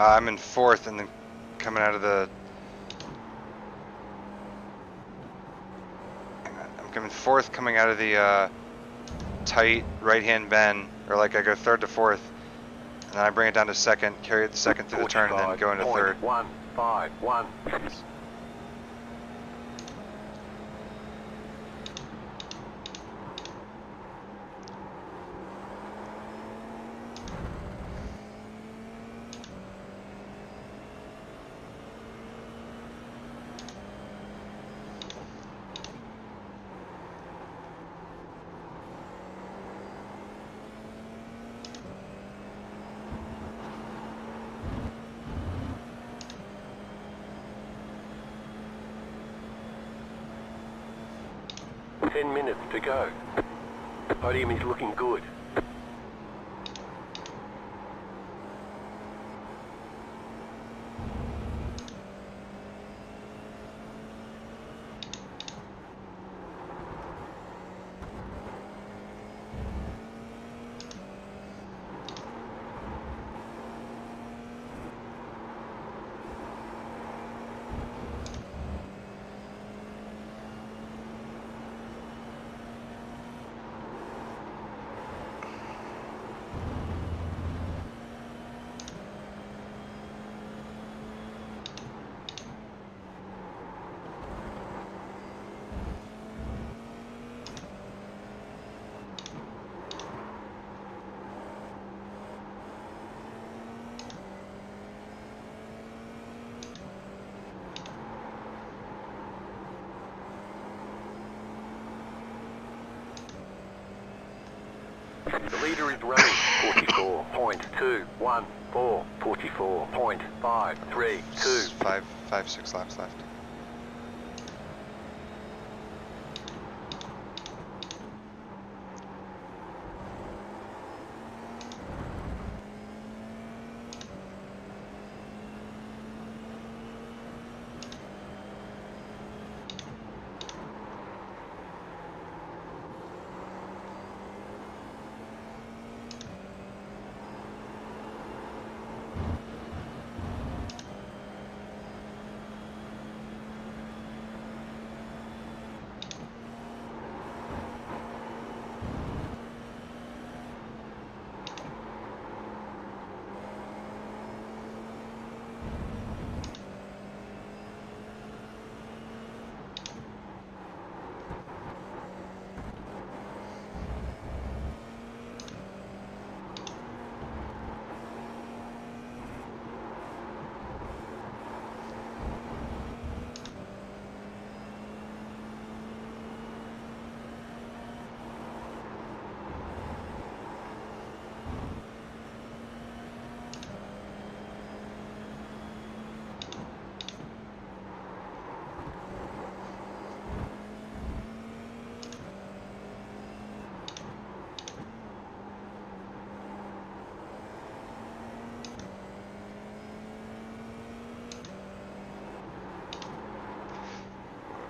I'm in 4th, and then coming out of the. I'm coming 4th, coming out of the tight right-hand bend, or like I go 3rd to 4th, and then I bring it down to 2nd, carry it the 2nd through the turn, and then go into 3rd. 151. Minutes to go. Podium is looking good. The leader is running 44.214, 44.532. 6 laps left.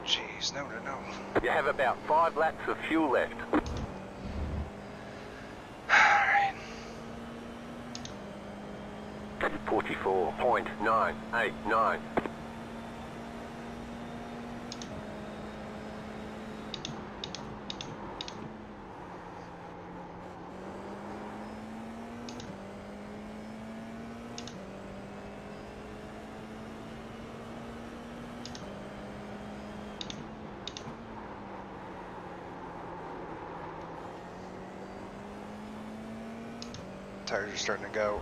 Jeez, no. You have about 5 laps of fuel left. Alright. 44.989. Tires are starting to go.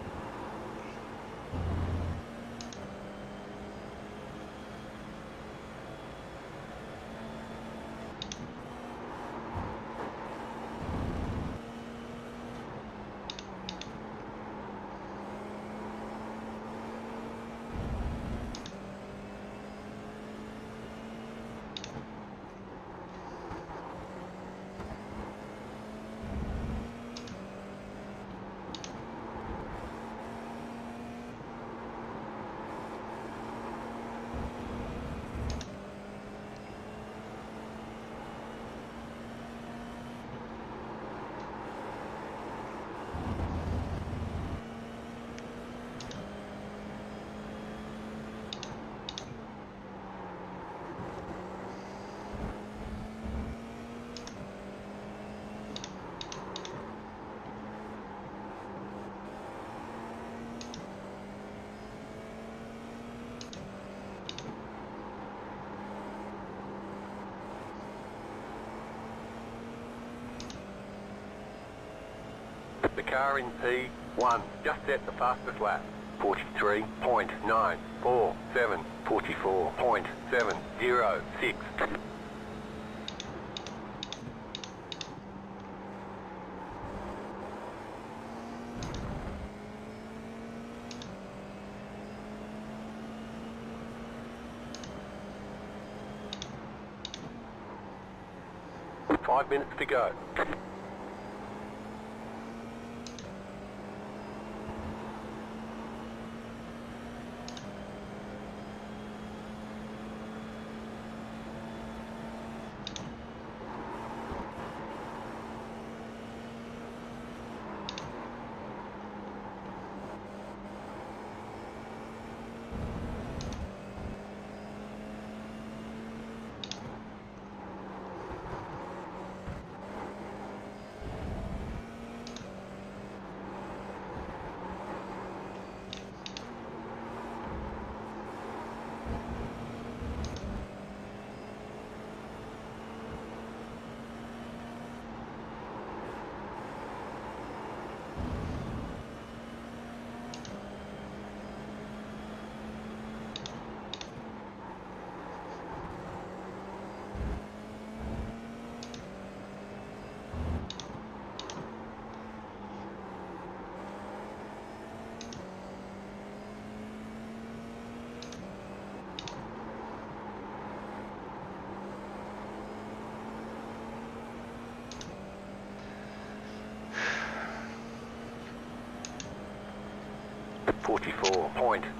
The car in P1 just set the fastest lap. 43.947, 44.706. Five minutes to go.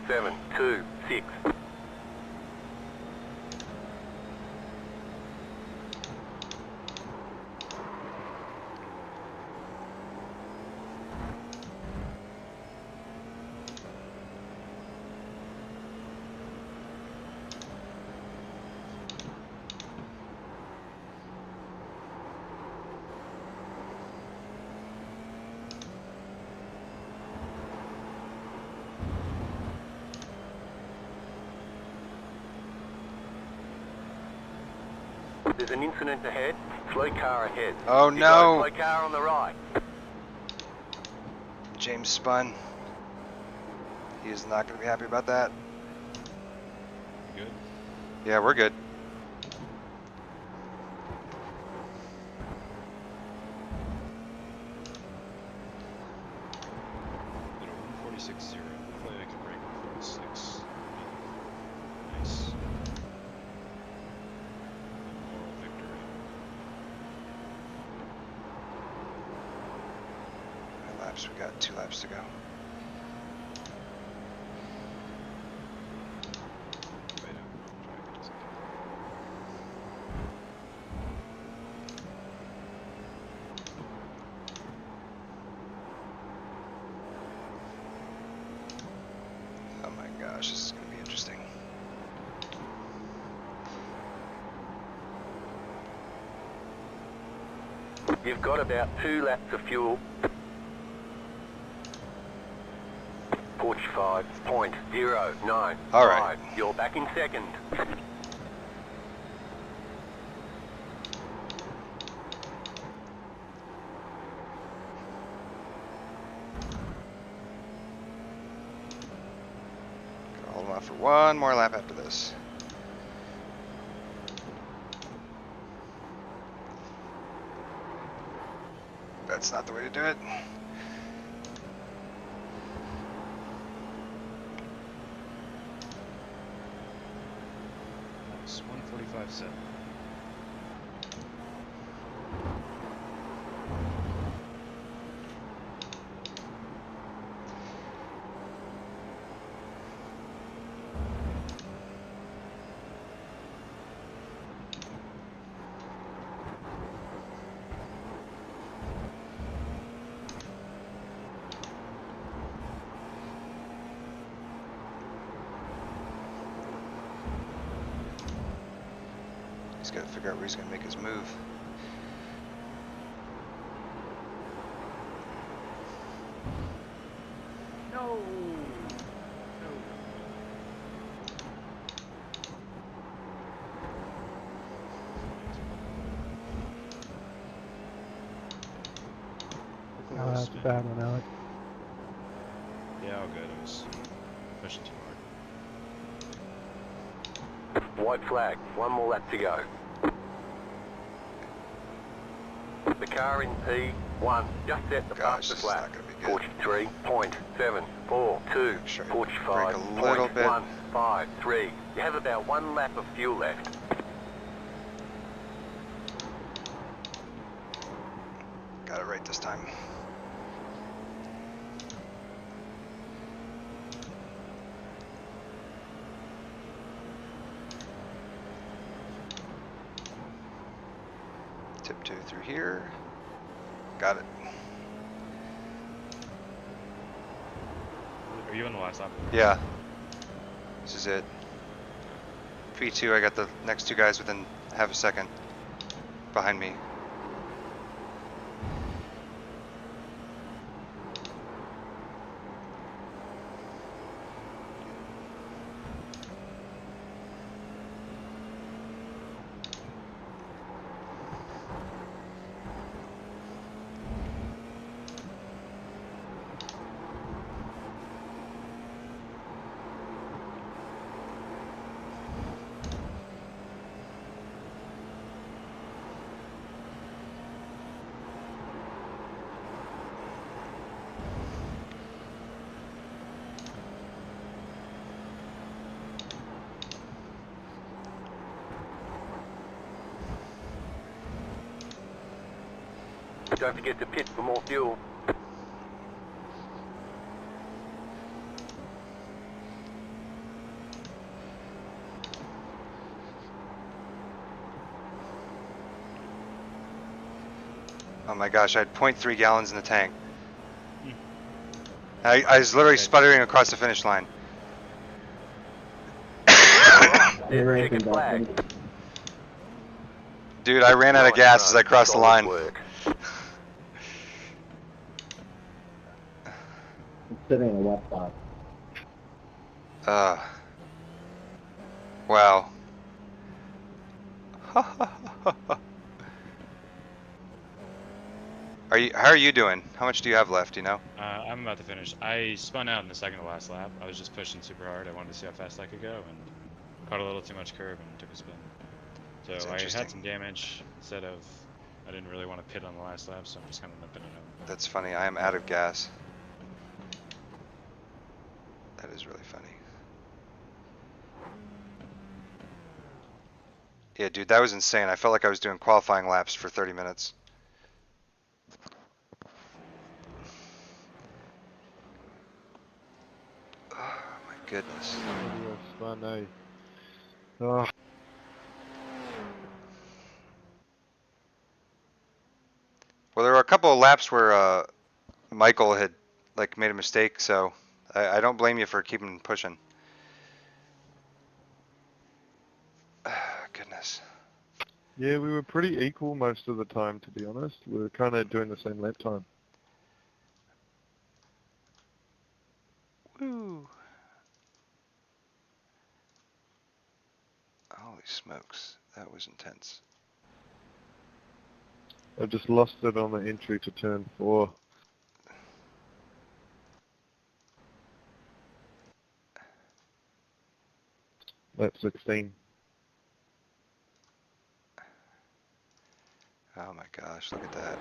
.726. There's an incident ahead. Slow car ahead. Oh You no! got a slow car on the right. James spun. He is not going to be happy about that. Good. Yeah, we're good. Little 146.0. Hopefully I can break 146. Nice. Moral victory. How many laps? We got 2 laps to go. Wait, no, wrong track. It doesn't count. Oh my gosh, this is going to be interesting. You've got about 2 laps of fuel. 45.095. All right. You're back in second. Gonna hold him off for 1 more lap after this. That's not the way to do it. Nice. 145.7. He's got to figure out where he's going to make his move. No. Oh, that's a bad one, Alex. Yeah, all good. I was pushing too hard. White flag. One more lap to go. The car in P1 just set the Gosh, this fastest is lap. not going to be good. 43.742, Make sure I brake a little bit. 45.153. You have about 1 lap of fuel left. Got it right this time. Tiptoe through here. Got it. Are you on the last lap? Yeah. This is it. P2, I got the next two guys within half a second behind me. Don't forget to pit for more fuel. Oh my gosh, I had 0.3 gallons in the tank. I was literally sputtering across the finish line. There's checkered flag. Dude, I ran out of gas as I crossed the line. Work. I'm sitting in a wet spot. Wow. How are you doing? How much do you have left, you know? I'm about to finish. I spun out in the second to last lap. I was just pushing super hard. I wanted to see how fast I could go, and caught a little too much curve and took a spin. That's So I interesting. had some damage instead of. I didn't really want to pit on the last lap, so I'm just kind of limping it up. That's funny. I am out of gas. That is really funny. Yeah, dude, that was insane. I felt like I was doing qualifying laps for 30 minutes. Oh my goodness. Yes, fun, eh? Oh, Well, there were a couple of laps where Michael had like made a mistake, so I don't blame you for keeping pushing. Goodness. yeah, we were pretty equal most of the time, to be honest. We were kind of doing the same lap time. Woo. Holy smokes, that was intense. I just lost it on the entry to turn 4. Lap 16. Oh my gosh, look at that.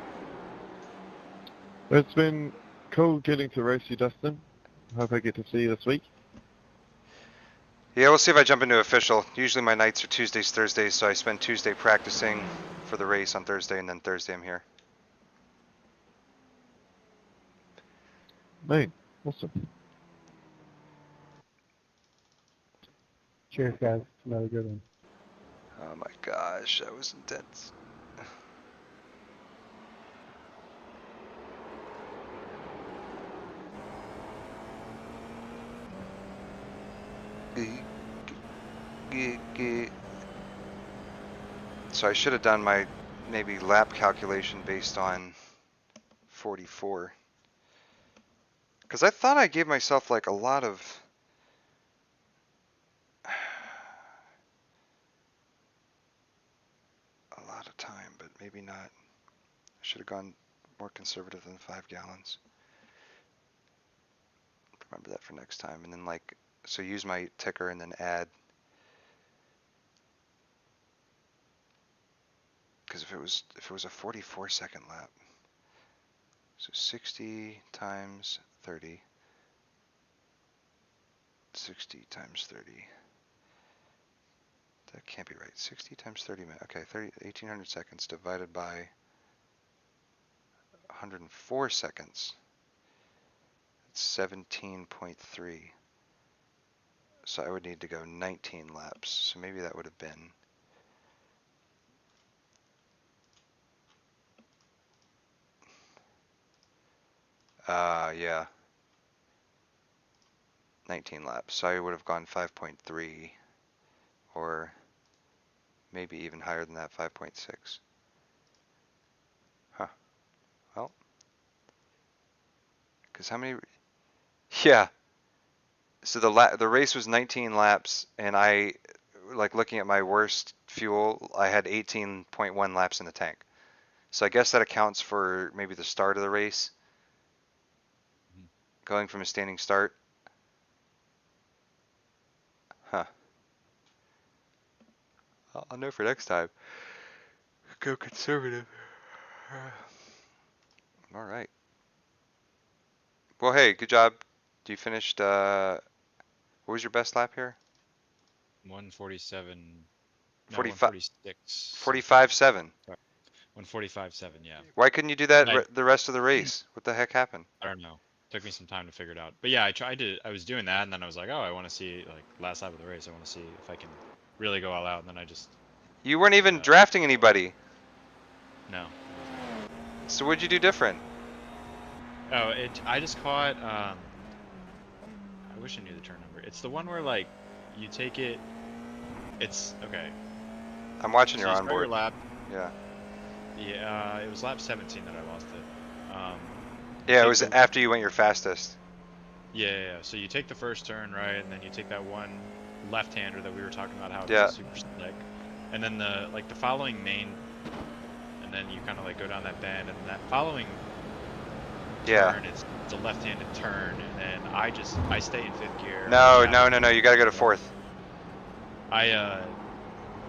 It's been cool getting to race you, Dustin. Hope I get to see you this week. Yeah, we'll see if I jump into official. Usually my nights are Tuesdays, Thursdays, so I spend Tuesday practicing for the race on Thursday, and then Thursday I'm here. Mate, awesome. Cheers, guys. Another good one. Oh my gosh, that was intense. So I should have done my maybe lap calculation based on 44. Because I thought I gave myself like a lot of time, but maybe not. I should have gone more conservative than 5 gallons. Remember that for next time. And then like, so use my ticker and then add. Because if it was a 44-second lap, so 60 times 30, 60 times 30. That can't be right. 60 times 30 minutes. Okay, 1800 seconds divided by 104 seconds. It's 17.3. So I would need to go 19 laps. So maybe that would have been. Yeah. 19 laps. So I would have gone 5.3 or maybe even higher than that, 5.6. Huh. Well. Because how many? Yeah. So the race was 19 laps, and I, like looking at my worst fuel, I had 18.1 laps in the tank. So I guess that accounts for maybe the start of the race, going from a standing start. Huh. I'll know for next time. Go conservative. All right. Well, hey, good job. You finished. What was your best lap here? 147. No, 45. 146. 45.7. 145.7. Yeah. Why couldn't you do that I, the rest of the race? What the heck happened? I don't know. Took me some time to figure it out. But yeah, I tried to. I was doing that, and then I was like, oh, I want to see like last lap of the race. I want to see if I can really go all out. And then I just. You weren't even drafting anybody. No. So what'd you do different? Oh, I just caught. I wish I knew the turn number. It's the one where like you take it. It's okay. I'm watching So your you start onboard. your lap. Yeah. Yeah, it was lap 17 that I lost it. Yeah, it was after you went your fastest. Yeah. So you take the first turn, right, and then you take that one left-hander that we were talking about, how it Yeah. was super slick, and then the following main, and then you kind of like go down that bend, and that following turn, it's a left-handed turn, and then I stay in 5th gear. No. You gotta go to 4th.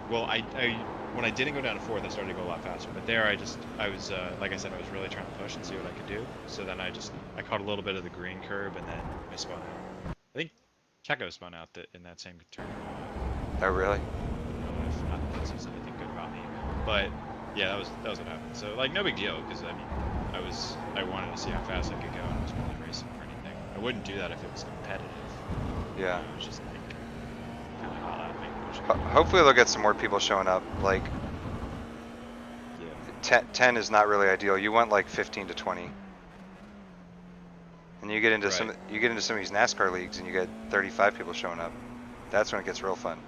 Well, when I didn't go down to 4th, I started to go a lot faster. But there, I was, like I said, I was really trying to push and see what I could do. So then I caught a little bit of the green curb, and then I spun out. I think Checo spun out in that same turn. Oh, really? I don't know if that says anything good about me. But yeah, that was what happened. So like, no big deal, because I mean, I wanted to see how fast I could go, and I was really racing for anything. I wouldn't do that if it was competitive. Yeah. It was just like kind of all out of me. Hopefully they'll get some more people showing up. Like, yeah. 10 is not really ideal. You want like 15 to 20. And you get into some of these NASCAR leagues and you get 35 people showing up. That's when it gets real fun.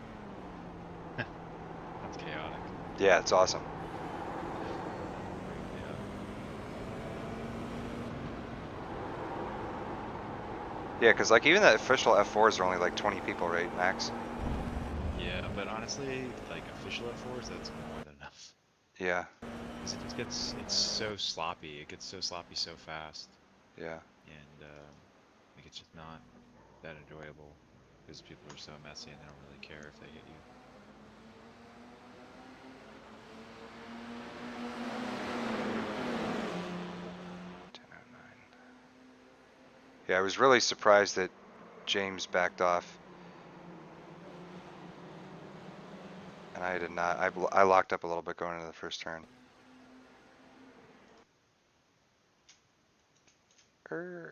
That's chaotic. Yeah, it's awesome. Yeah, because like even the official F4s are only like 20 people, right, max? Yeah, but honestly, like official F4s, that's more than enough. Yeah. Because it just it's so sloppy. It gets so sloppy so fast. Yeah. And like it's just not that enjoyable because people are so messy and they don't really care if they hit you. Yeah, I was really surprised that James backed off. And I did not. I locked up a little bit going into the first turn. Yeah,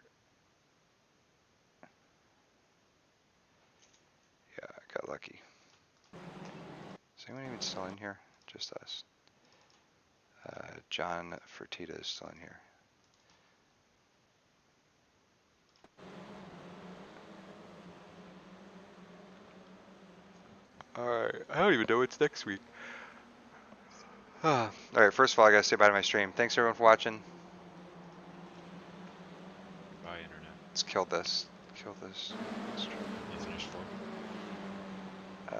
I got lucky. Is anyone even still in here? Just us. John Fertitta is still in here. Alright, I don't even know what's next week. Alright, first of all, I gotta say bye to my stream. Thanks everyone for watching. Bye, internet. Let's kill this. Kill this. You finished 4?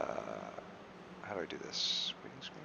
How do I do this? Waiting screen?